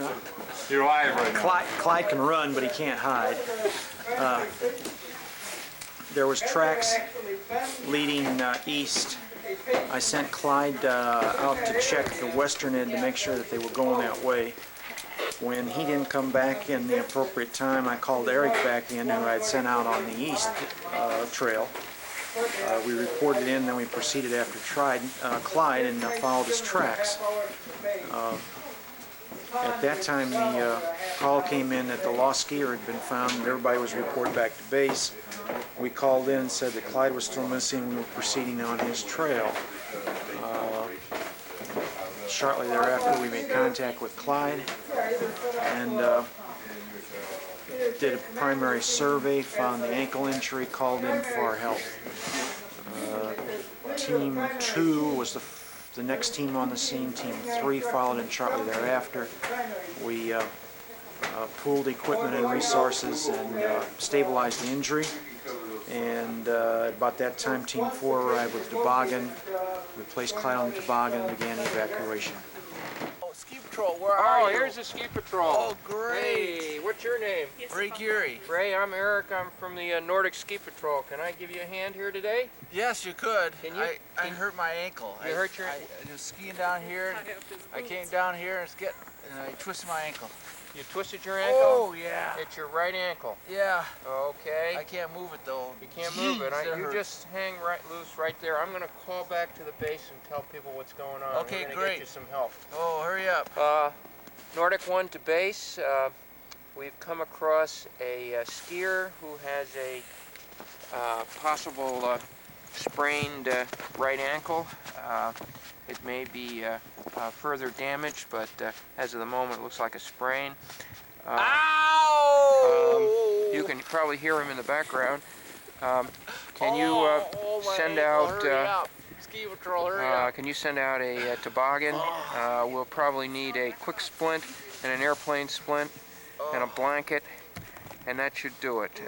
You're live right now. Clyde can run, but he can't hide. There was tracks leading east. I sent Clyde out to check the western end to make sure that they were going that way. When he didn't come back in the appropriate time, I called Eric back in, who I had sent out on the east trail. We reported in, then we proceeded after Clyde and followed his tracks. At that time, the call came in that the lost skier had been found, and everybody was reported back to base. We called in and said that Clyde was still missing. We were proceeding on his trail. Shortly thereafter, we made contact with Clyde and did a primary survey, found the ankle injury, called in for help. Team 2 was the next team on the scene. Team 3 followed in shortly thereafter. We pooled equipment and resources and stabilized the injury. And about that time, Team 4 arrived with the toboggan. We placed Clyde on the toboggan and began evacuation. Ski Patrol, where are you? Oh, here's the ski patrol. Oh, great. Hey, what's your name? Ray Geary. Ray, I'm Eric. I'm from the Nordic Ski Patrol. Can I give you a hand here today? Yes, you could. Can you? I hurt my ankle. You hurt your I was skiing down here. I came down here and I twisted my ankle. You twisted your ankle? Oh, yeah. It's your right ankle. Yeah. Okay. I can't move it, though. You can't move it. Jeez, that You hurt. just hang right loose right there. I'm going to call back to the base and tell people what's going on. Okay, We're gonna great. Get you some help. Oh, hurry up. Nordic 1 to base. We've come across a skier who has a possible sprained right ankle. It may be further damage, but as of the moment, it looks like a sprain. Ow! You can probably hear him in the background. Can you send out? Ski patrol, hurry up. Can you send out a toboggan? We'll probably need a quick splint and an airplane splint and a blanket, and that should do it.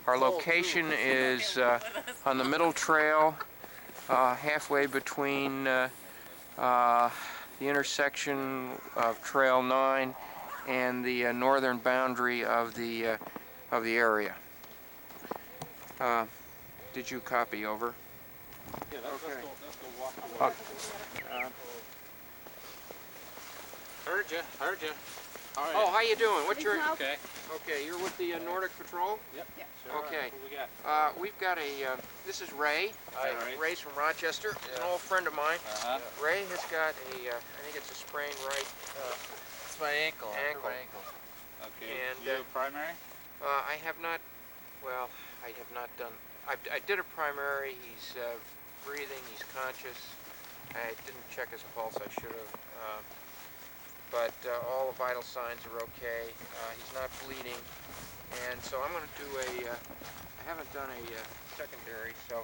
Our location is on the middle trail, halfway between the intersection of Trail 9 and the northern boundary of the area. Did you copy? Over. Yeah, let's go walk away. Heard you. All right. Oh, how you doing? What's your... Okay. Okay, you're with the Nordic Patrol? Yep. Okay. What we got? We've got a, this is Ray. Ray's from Rochester. He's an old friend of mine. Ray has got a, I think it's a sprained right It's my ankle. ankle. Okay. And, you have a primary? I have not, well, I have not done, I did a primary. He's breathing, he's conscious. I didn't check his pulse, I should have. But all the vital signs are okay. He's not bleeding. And so I'm going to do a, I haven't done a secondary, so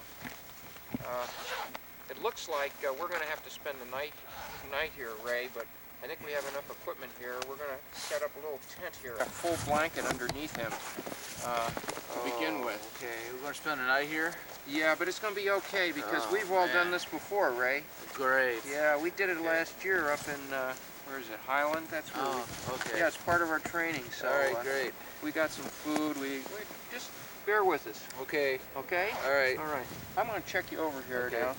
it looks like we're going to have to spend the night here, Ray, but I think we have enough equipment here. We're going to set up a little tent here, a full blanket underneath him to begin with. Okay, we're going to spend the night here? Yeah, but it's going to be okay because we've all done this before, Ray. Great. Yeah, we did it last year up in, where is it, Highland? That's where okay. Yeah, it's part of our training, so. All right, great. We got some food, we just bear with us. Okay. Okay? All right. All right. I'm going to check you over here Okay. now.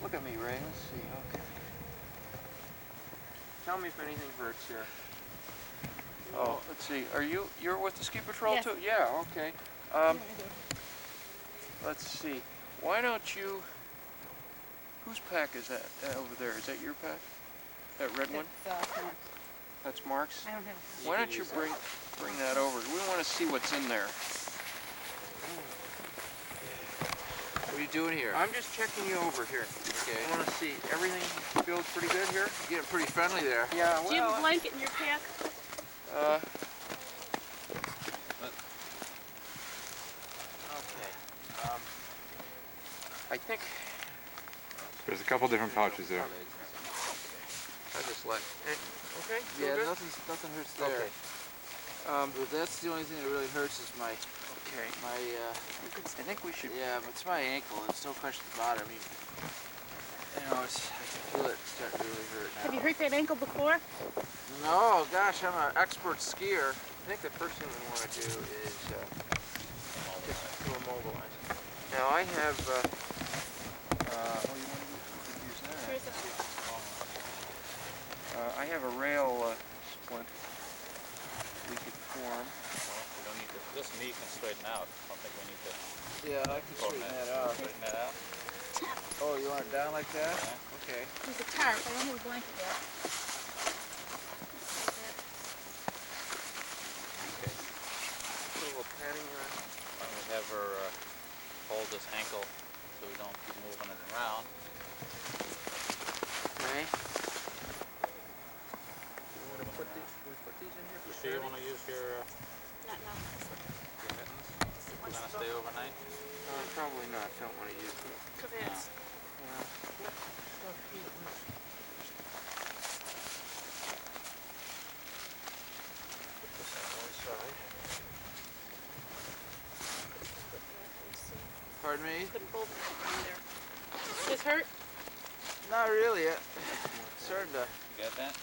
Look at me, Ray. Let's see. Okay. Tell me if anything hurts here. Oh, let's see. You're with the ski patrol Yes. too? Yeah, okay. Let's see. Why don't you, whose pack is that over there? Is that your pack? That red one? That's Mark's? I don't have it. Why don't you bring that over? We want to see what's in there. What are you doing here? I'm just checking you over here. Okay. I want to see. Everything feels pretty good here? You're getting pretty friendly there. Yeah, Do you have a well, blanket in your pack? okay. I think There's a couple different pouches there. I just like. Okay. feel Yeah, good? nothing hurts there. Okay. But that's the only thing that really hurts is my, Okay. I think we should. yeah, but it's my ankle. There's no question about it. I mean, you know, I can feel it starting to really hurt now. Have you hurt that ankle before? No, gosh, I'm an expert skier. I think the first thing we want to do is just to immobilize. Now I have. I have a rail splint we could form. We don't need to, this knee can straighten out. I don't think we need to. Yeah, I can straighten that out. Straighten that out. Oh, you want it down like that? Yeah. Okay. There's a tarp. I don't have a blanket yet. Okay. Put a little padding on. Why don't we have her hold this ankle so we don't keep moving it around. Okay. You sure you want to use your Not now. mittens? We're going to stay overnight? Probably not. Don't want to use them. Because it's Put this on one side. Pardon me? couldn't hold it in there. This hurt? Not really yet. Starting to, You got that?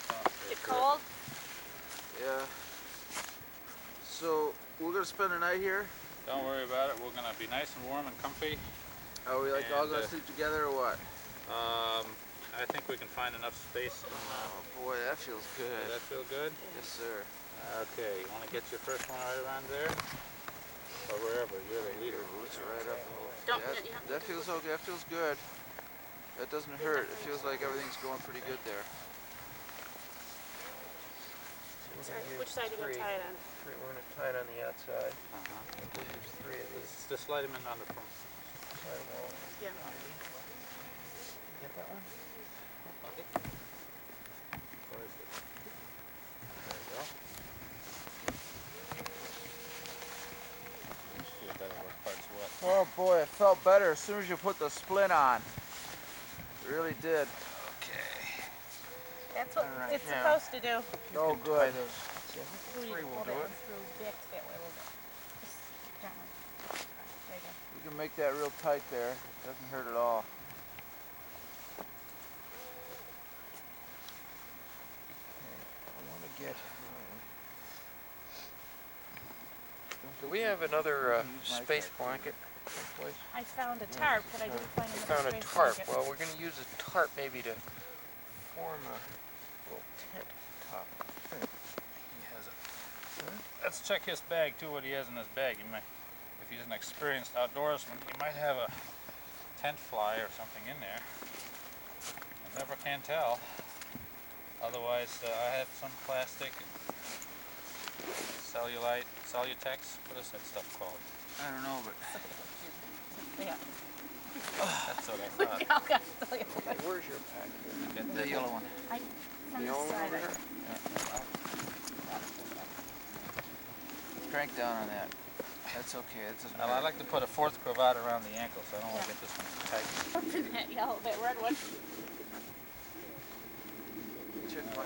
Get cold? yeah. So, we're gonna spend the night here? Don't worry about it. We're going to be nice and warm and comfy. Are we like all And, gonna sleep together or what? I think we can find enough space. Oh boy, that feels Does good. that feel good? Yes, sir. Okay, you want to get your first one right around there? Or wherever, you're the leader. Roots are right up. Don't, Yeah, you have that feels okay. That feels good. That doesn't hurt. It feels like everything's going pretty good there. Sorry, which side are you going to tie it on? We're going to tie it on the outside. Uh-huh. There's three of these. Just slide them in under from. Slide them all. Yeah. Get that one? Okay. Where is it? There you go. Oh boy, it felt better as soon as you put the splint on. It really did. That's what Alright, it's now, supposed to do. Oh good. Three will do it. Back that way a little bit. Just gently. There you go. You can make that real tight there. It doesn't hurt at all. I want to get... Do we have another space blanket someplace? I found a tarp, but I didn't find We another found a space tarp. blanket. Well, we're going to use a tarp maybe to form a little tent top. He has it. Let's check his bag too, what he has in his bag. He might, if he's an experienced outdoorsman, he might have a tent fly or something in there. I never can tell. Otherwise, I have some plastic and cellulite, cellutex. What is that stuff called? I don't know, but... Yeah. That's what I thought. I'll tell you what. Where's your pack? Get The yellow one. From The this yellow one side. over there? Crank down on that. That's okay. It doesn't Well, I like to put a fourth cravat around the ankle, so I don't want to get this one too tight. Open that yellow, that red one. Check my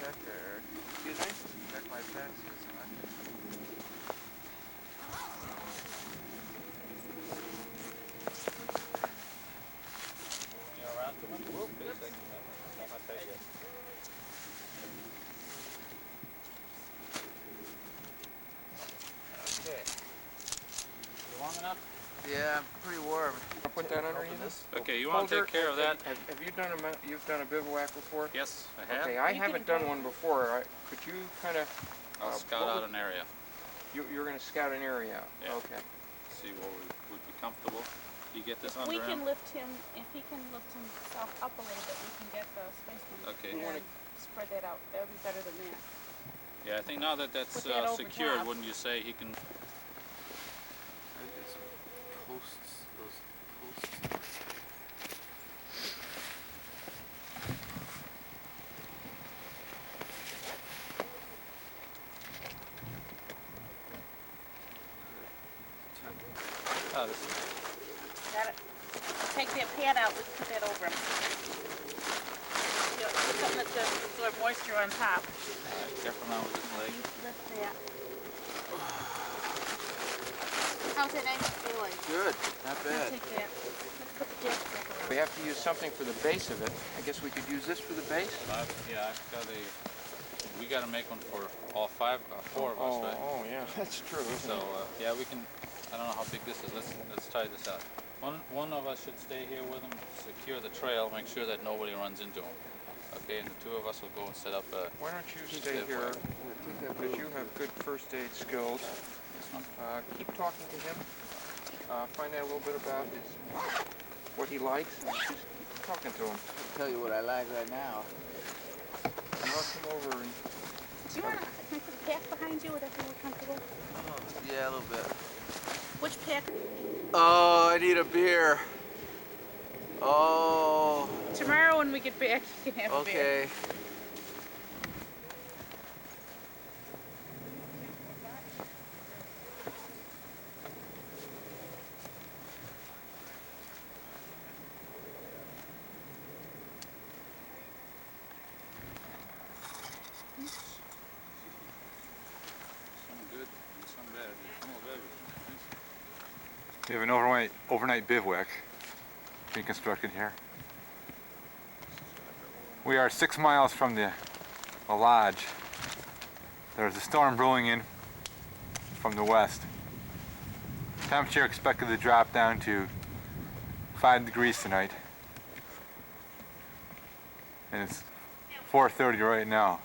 pack there, Eric. Excuse me? Check my pack. See what's in my pack. You around too much? Whoop, wait a second. I'm not tight yet. Okay. Long enough? Yeah, pretty warm. I'll put that under you. Okay, you want to take care of that? Have you done you've done a bivouac before? Yes, I have. Okay, I haven't done one before. Could you kind of... I'll scout out an area. You're going to scout an area out? Yeah. Okay. See what would be comfortable. You get this We under can him? lift him, if he can lift himself up a little bit, we can get the space Okay. and spread that out. That would be better than that. Yeah, I think now that that's Put that over secured, top. wouldn't you say he can... Posts, those posts. Oh, this is... Got it. Take that pad out, we can put that over him. You know, something that's going to absorb moisture on top. Alright, careful now with his leg. Lift that. How's that ankle feeling? Good, not bad. Take that. Let's put the jack back around. We have to use something for the base of it. I guess we could use this for the base? Yeah, I've got a... We got to make one for all four of us, right? Oh, yeah, that's true. So, yeah, we can... I don't know how big this is. Let's try this out. One of us should stay here with him, secure the trail, make sure that nobody runs into him. Okay, and the two of us will go and set up a... Why don't you stay here, because you have good first aid skills. Keep talking to him. Find out a little bit about what he likes, and just keep talking to him. I'll tell you what I like right now. And I'll come over and... Do you want to put the pack behind you? Would that be more comfortable? Yeah, a little bit. Which pack? Oh, I need a beer. Oh. Tomorrow when we get back, you can have a beer. Okay. Some good and some bad. Some of everything. We have an overnight bivouac being constructed here. We are 6 miles from the lodge. There's a storm brewing in from the west. Temperature expected to drop down to 5 degrees tonight. And it's 4:30 right now.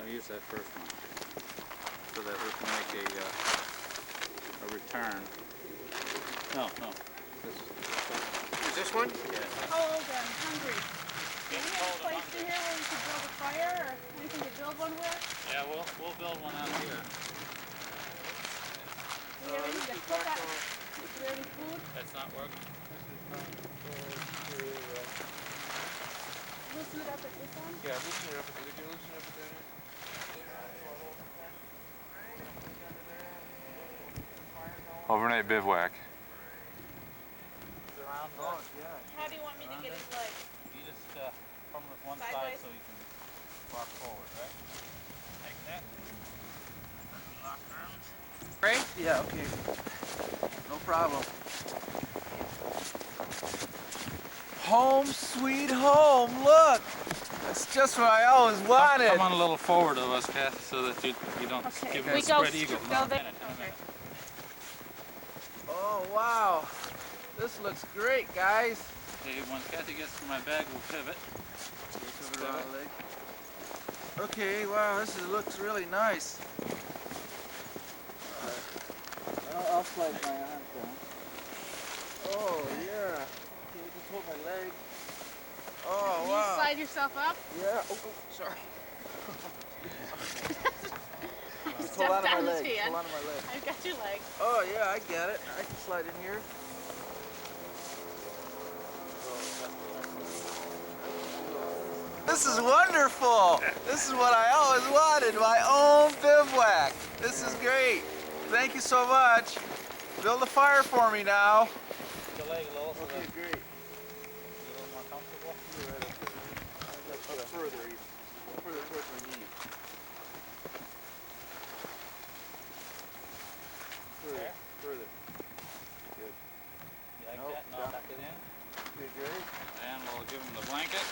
I'll use that first one so that we can make a return. No. Is this one? Yeah. Cold and hungry. Do we have a place in here where we could build a fire or anything? something to build one with? Yeah, we'll build one out here. Do we have anything to cook up? Is there any food? That's not working. Loosen it up at this one? Yeah, loosen it up. Did you loosen it up at that end? Overnight bivouac. How do you want me to get his leg? You just from the one side Sideways? so you can walk forward, right? Like that. Lock arms. Right? Yeah, okay. No problem. Home sweet home, look! That's just what I always wanted. Come on a little forward of us, Kath, so that you don't give him a spread eagle. Go there. Oh, wow. This looks great, guys. Okay, when Kathy gets to my bag, we'll pivot. Okay, wow, this looks really nice. I'll slide my arms down. Oh, yeah. Okay, just hold my leg. Oh, Can wow. you slide yourself up? Yeah. Oh, sorry. Just Step hold on to my down leg. his hand. Hold on to my leg. I've got your leg. Oh, yeah, I get it. I can slide in here. This is wonderful. This is what I always wanted, my own bivouac. This is great. Thank you so much. Build a fire for me now. Your leg low. Okay, great. A little more comfortable. Up further, even. Further towards my knee. Further. Good. You like Nope, that? Now down. tuck it in. Okay, great. And we'll give him the blanket.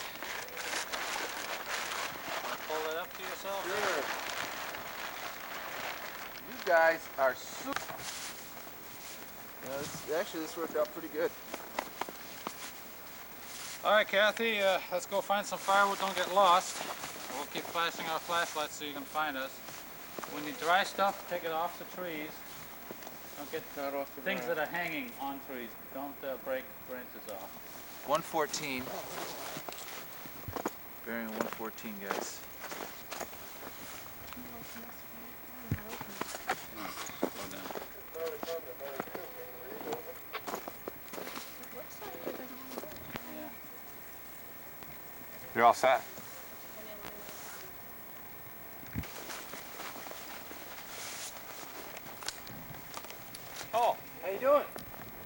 Pull it up to yourself. Sure. You guys are super. This worked out pretty good. All right, Kathy, let's go find some firewood. Don't get lost. We'll keep flashing our flashlights so you can find us. When you dry stuff, take it off the trees. Don't get things that are hanging on trees. Don't break branches off. 114. Bearing 114, guys. You're all set? Oh, How you doing?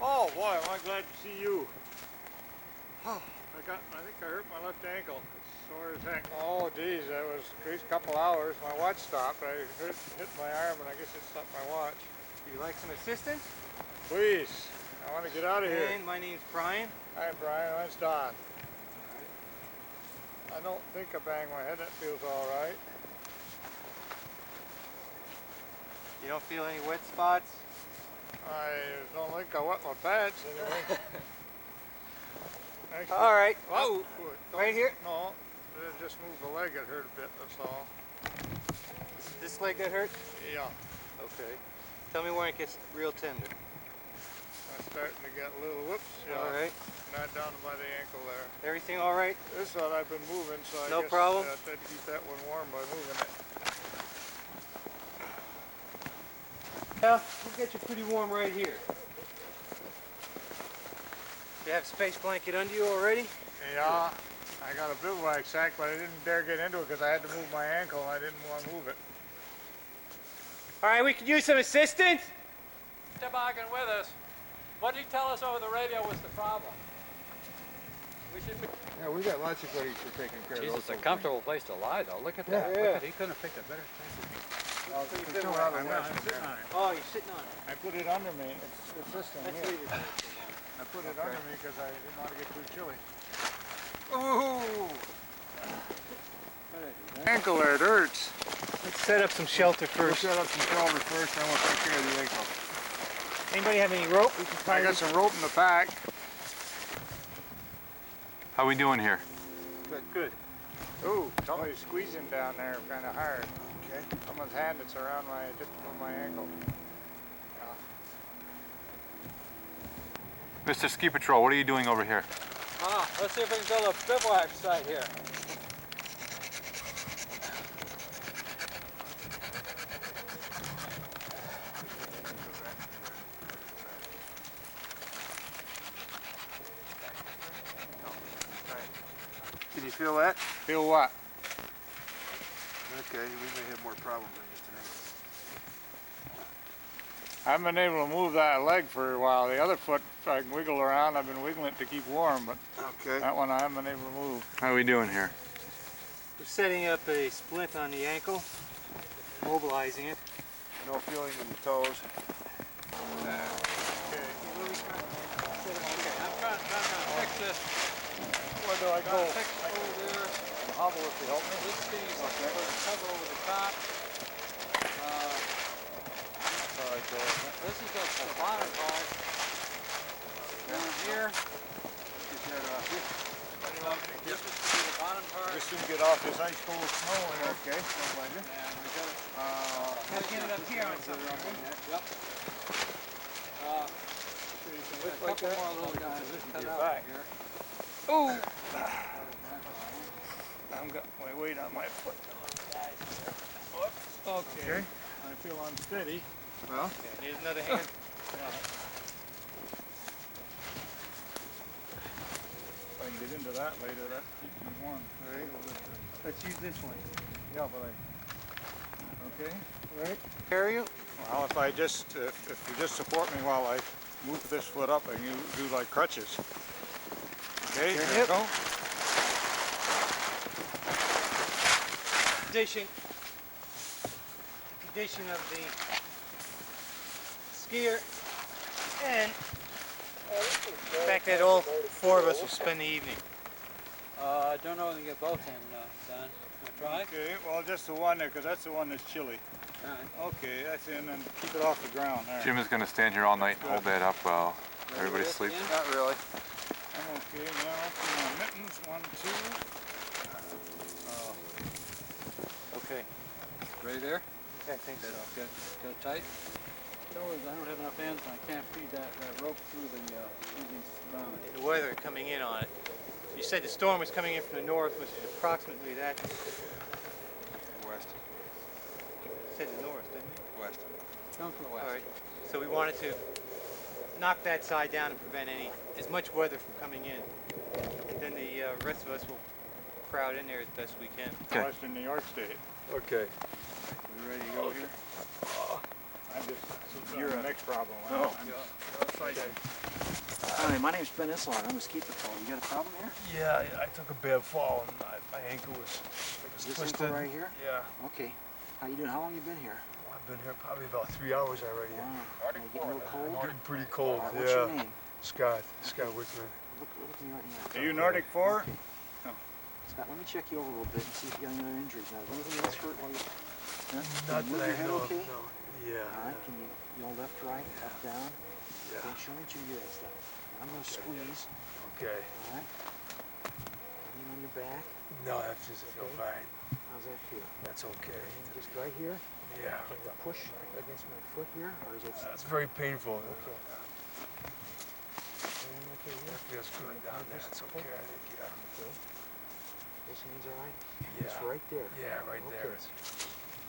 oh boy, am I glad to see you. Oh, I think I hurt my left ankle. It's sore as heck. Oh, geez, that was a great couple hours. My watch stopped. I hit my arm, and I guess it stopped my watch. Would you like some assistance? Please, I want to get out of here. And my name's Brian. Hi, Brian. That's Don. I don't think I banged my head. That feels all right. You don't feel any wet spots? I don't think I wet my pants anyway. Actually, All right. Oh, Right here? no, just moved the leg. It hurt a bit. That's all. This leg that hurt? Yeah, Okay. Tell me when it gets real tender. I'm starting to get a little whoops. Yeah, All right. not down by the ankle there. Everything all right? This one I've been moving, so I No guess problem. I tried to keep that one warm by moving it. Yeah, we'll get you pretty warm right here. You have a space blanket under you already? Yeah, I got a bivouac sack, but I didn't dare get into it because I had to move my ankle and I didn't want to move it. All right, we could use some assistance. Toboggan with us. What did he tell us over the radio was the problem? We should be... Yeah, we got lots of goodies for taking care Jesus, it's a comfortable place to lie, though. Look at that. Yeah. He couldn't have picked a better place. Oh, you're sitting on it. I put it under me. It's this thing Let's here. leave it there for a moment. I put it under me because I didn't want to get too chilly. Ooh! Ankle there, it hurts. Let's set up some shelter We'll first. set up some shelter first, then we'll take care of the ankle. Anybody have any rope? I got some rope in the back. How we doing here? Good, good. Ooh, somebody's squeezing down there kind of hard. Okay. Someone's hand that's around my, just on my ankle. Mr. Ski Patrol, what are you doing over here? Let's see if we can build a bivouac site here. Can you feel that? Feel what? Okay, we may have more problems than this tonight. I haven't been able to move that leg for a while. The other foot, I can wiggle around. I've been wiggling it to keep warm, but that one I haven't been able to move. How are we doing here? We're setting up a splint on the ankle, mobilizing it. No feeling in the toes. Okay, I'm trying to fix this. Where do I go? Fix over there. Hobble if you help me. This thing is put a cover over the top. This is the bottom part. Down here. This is the bottom part. Just soon get off this ice cold snow here. Okay. Gotta get it up here on something. Yep. A couple more little guys just cut out back here. Oh! I've got my weight on my foot. Okay. I feel unsteady. Well, here's another hand. If I can get into that later, that keeps me warm. Right. Let's use this one. Yeah, but I... Okay. Right. Carry you? Well, if you just support me while I move this foot up, and you do like crutches. Okay, Your here we hip. go. Condition of the skier, and the fact that all four of us will spend the evening. I don't know when to get both in, Don. Try? Okay, well, just the one there, because that's the one that's chilly. Okay, that's in, and keep it off the ground there. Jim is going to stand here all night and hold that up while everybody sleeps. Not really. I'm okay now. Put my mittens, 1, 2. Okay. Ready there? I think so. Get it tight. Trouble is, I don't have enough ends and I can't feed that rope through the ground. The weather coming in on it. You said the storm was coming in from the north, which is approximately that. West. You said the north, didn't you? West. Come from the west. All right. So we wanted to knock that side down and prevent as much weather from coming in. And then the rest of us will crowd in there as best we can. Western New York State. Okay. You ready to go here? I'm just, you're the next problem. No. Hi, my name's Ben Islard. I'm a ski patrol. You got a problem here? Yeah, I took a bad fall and my ankle was This twisted. ankle right here? Yeah. Okay. How you doing? How long you been here? Well, I've been here probably about 3 hours already. Wow. Are you getting a little cold? I'm getting pretty cold. What's your name? Scott Whitman. Look me right now. Are you Nordic 4? Okay. Scott, let me check you over a little bit and see if you got any other injuries. Now, is anything else hurt while you... Huh? Not Can you move that your I head know of, okay? no. Yeah. All right, can you left, right, up, down? Yeah. Okay, show me what you do that stuff. I'm going to squeeze. Okay. All right. Lean on your back. No, that doesn't feel fine. How's that feel? That's okay. And just right here? Yeah. Can you push against my foot here? Or is it... That's very painful. Okay. That feels good down there. It's okay, I think, yeah. Okay. Those hands all right? Yeah. It's right there. Yeah, right there.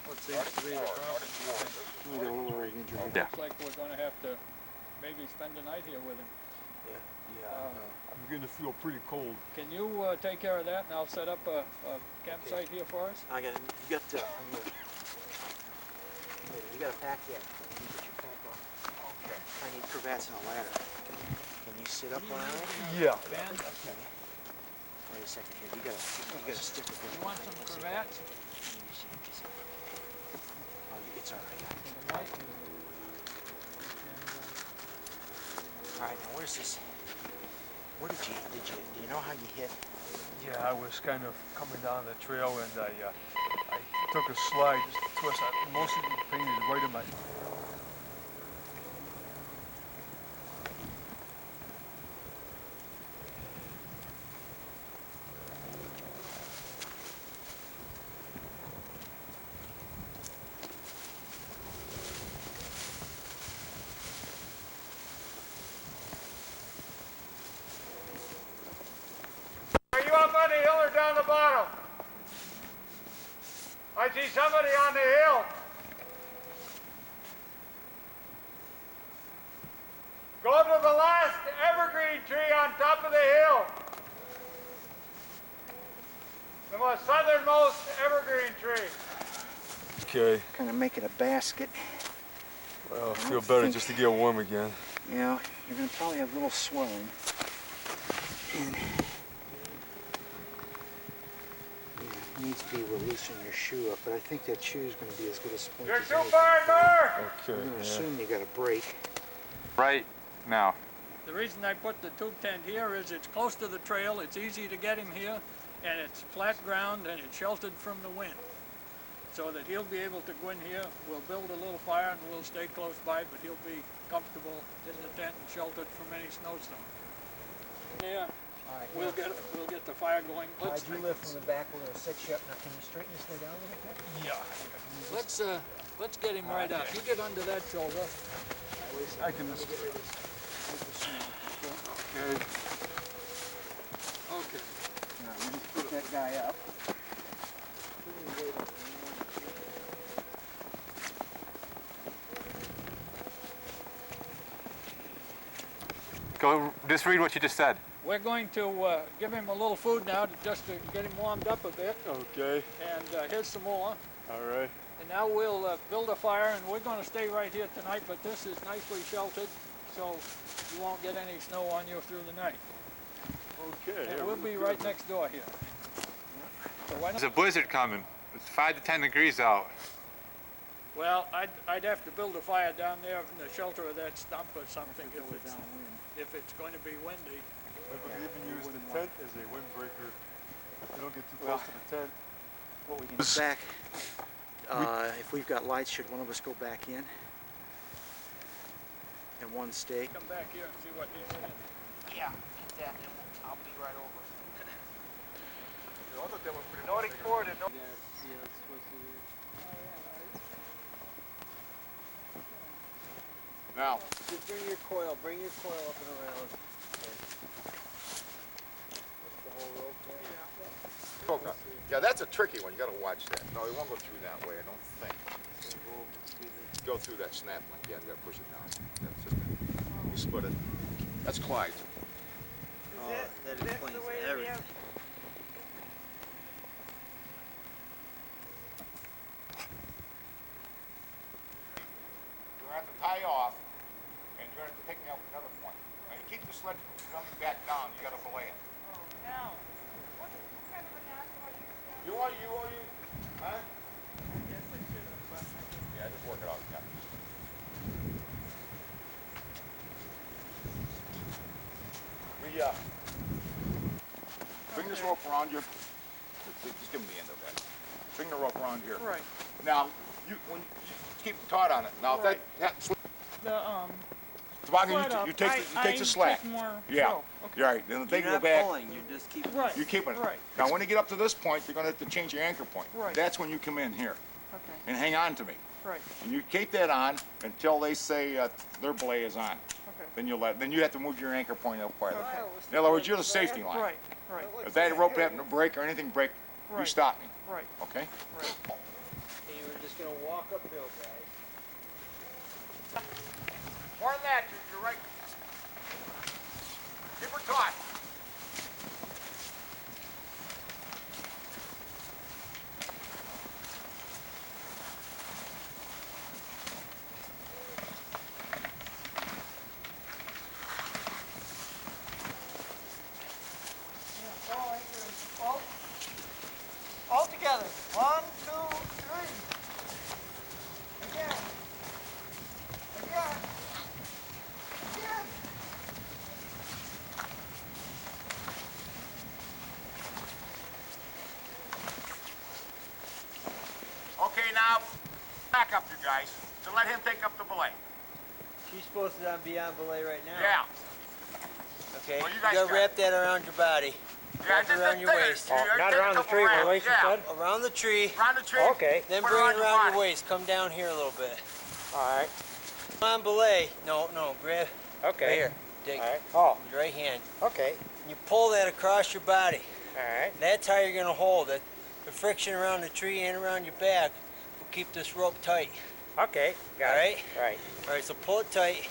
What seems to be the problem? We got a little area of injury. Yeah. Looks like we're going to have to maybe spend the night here with him. I'm beginning to feel pretty cold. Can you take care of that and I'll set up a campsite here for us? I got you got you got a pack yet. Let me get your pack on. Okay. I need cravats and a ladder. Can you sit up on it? Yeah. Okay. Wait a second here. You gotta stick with this. You want some cravats? Oh, it's all right. All right. Now where's this? Where do you know how you hit? Yeah, I was kind of coming down the trail and I took a slide just to twist. Most of the pain is right in my... Are you up on the hill or down the bottom? I see somebody on the hill. Go to the last evergreen tree on top of the hill. Okay. Kind of make it a basket. Well, I I feel don't better think- just to get warm again. Yeah, you're going to probably have a little swelling. And yeah, it needs to be able to loosen your shoe up, but I think that shoe is going to be as good a splint You're as too anything. far north! Okay. I'm going to assume you got a break. Right now. The reason I put the tube tent here is it's close to the trail, it's easy to get him here, and it's flat ground and it's sheltered from the wind. So that he'll be able to go in here, we'll build a little fire and we'll stay close by, but he'll be comfortable in the tent and sheltered from any snowstorm. Yeah, we'll get the fire going. How'd you live from the back with a 6 Now, can you straighten this thing down a little bit? Yeah. Let's get him right up. You get under that shoulder. I can just... Okay. Okay. Now, we just put that guy up. Go, just read what you just said. We're going to give him a little food now just to get him warmed up a bit. Okay. And here's some more. All right. And now we'll build a fire, and we're going to stay right here tonight, but this is nicely sheltered, so you won't get any snow on you through the night. Okay. And we'll be right next door here. So why There's not? a blizzard coming. It's 5 to 10 degrees out. Well, I'd have to build a fire down there in the shelter of that stump or something if it's going to be windy. We could even use the tent as a windbreaker. You don't get too close to the tent. What we can do back, if we've got lights, should one of us go back in? And one stay? Come back here and see what he's saying. Yeah, get that, and I'll be right over. Nordic Ford and Now, Just bring your coil up and around. okay. Yeah, that's a tricky one. You gotta watch that. No, it won't go through that way, I don't think. Go through that snap link. Yeah, you gotta push it down. That's just it. You split it. That's Clyde. That explains everything. You're gonna have to tie off, and you're gonna have to take me out another point. And keep the sled from coming back down. You gotta belay it. No. What kind of an asshole are you? Huh? Yeah, just work it out. Yeah. Bring this rope around you. Just give me the end of that. Bring the rope around here. Right. Now, you keep the taut on it. Now, Right. if The toboggan, you take the slack. Yeah. Okay. You're right. Then the thing go back. You're just keeping Right. You're keeping it. Right. Now, when you get up to this point, you're gonna have to change your anchor point. Right. That's when you come in here Okay. and hang on to me. Right. And you keep that on until they say their belay is on. Okay. Then you have to move your anchor point up farther. In other words, you're the safety line. Right. Right. If that rope happened to break or anything break, you Right. stop me. Right. Okay? Right. And you were just gonna walk uphill, guys. More than that, you're right. Keep her taut. All together. 1, 2, 3. Again. Again. Again. Okay, now, back up, you guys. So let him take up the belay. She's supposed to be on belay right now. Yeah. Okay. Well, you you guys gotta got wrap that around your body. Yeah, Wrap it around your waist. Not around the tree, my waist, you said? Around the tree. Around the tree. Okay. Then Put bring it it around around your your waist. Come down here a little bit. All right. On belay. No, grab. Okay. Right here. Dick. All right. Oh. Your right hand. Okay. You pull that across your body. All right. That's how you're gonna hold it. The friction around the tree and around your back will keep this rope tight. Okay. Got it. Right. Right. All right. So pull it tight.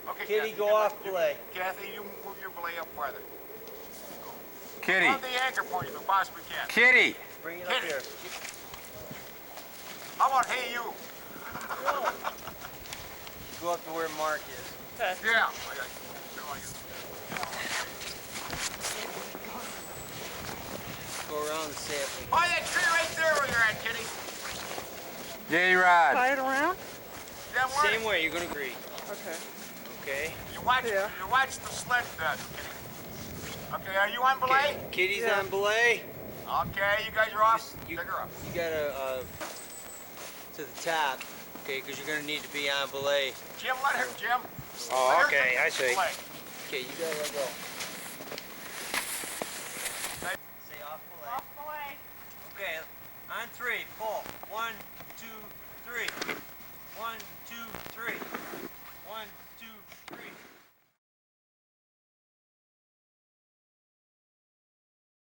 Okay, Kitty, Kathy, go off belay. Kathy, you move your belay up farther. Kitty. Love the anchor point if we possibly can. Kitty. Bring it up here. How about hey you? Go up to where Mark is. Yeah. Go around and see if we By that tree right there where you're at, Kitty. Yay, Rod. Tie it around? Yeah, where? Same way, you're gonna agree. Okay. Okay. You watch the sled, Kitty. Okay, are you on belay? Kitty's on belay. Okay, you guys are off. You, Pick her up. you gotta to the top, okay? Because you're gonna need to be on belay. Jim, let her, Jim. Oh, Let her okay, I see. belay. Okay, you gotta go. Say off belay. Off the way. Okay, on 3, pull. 1, 2,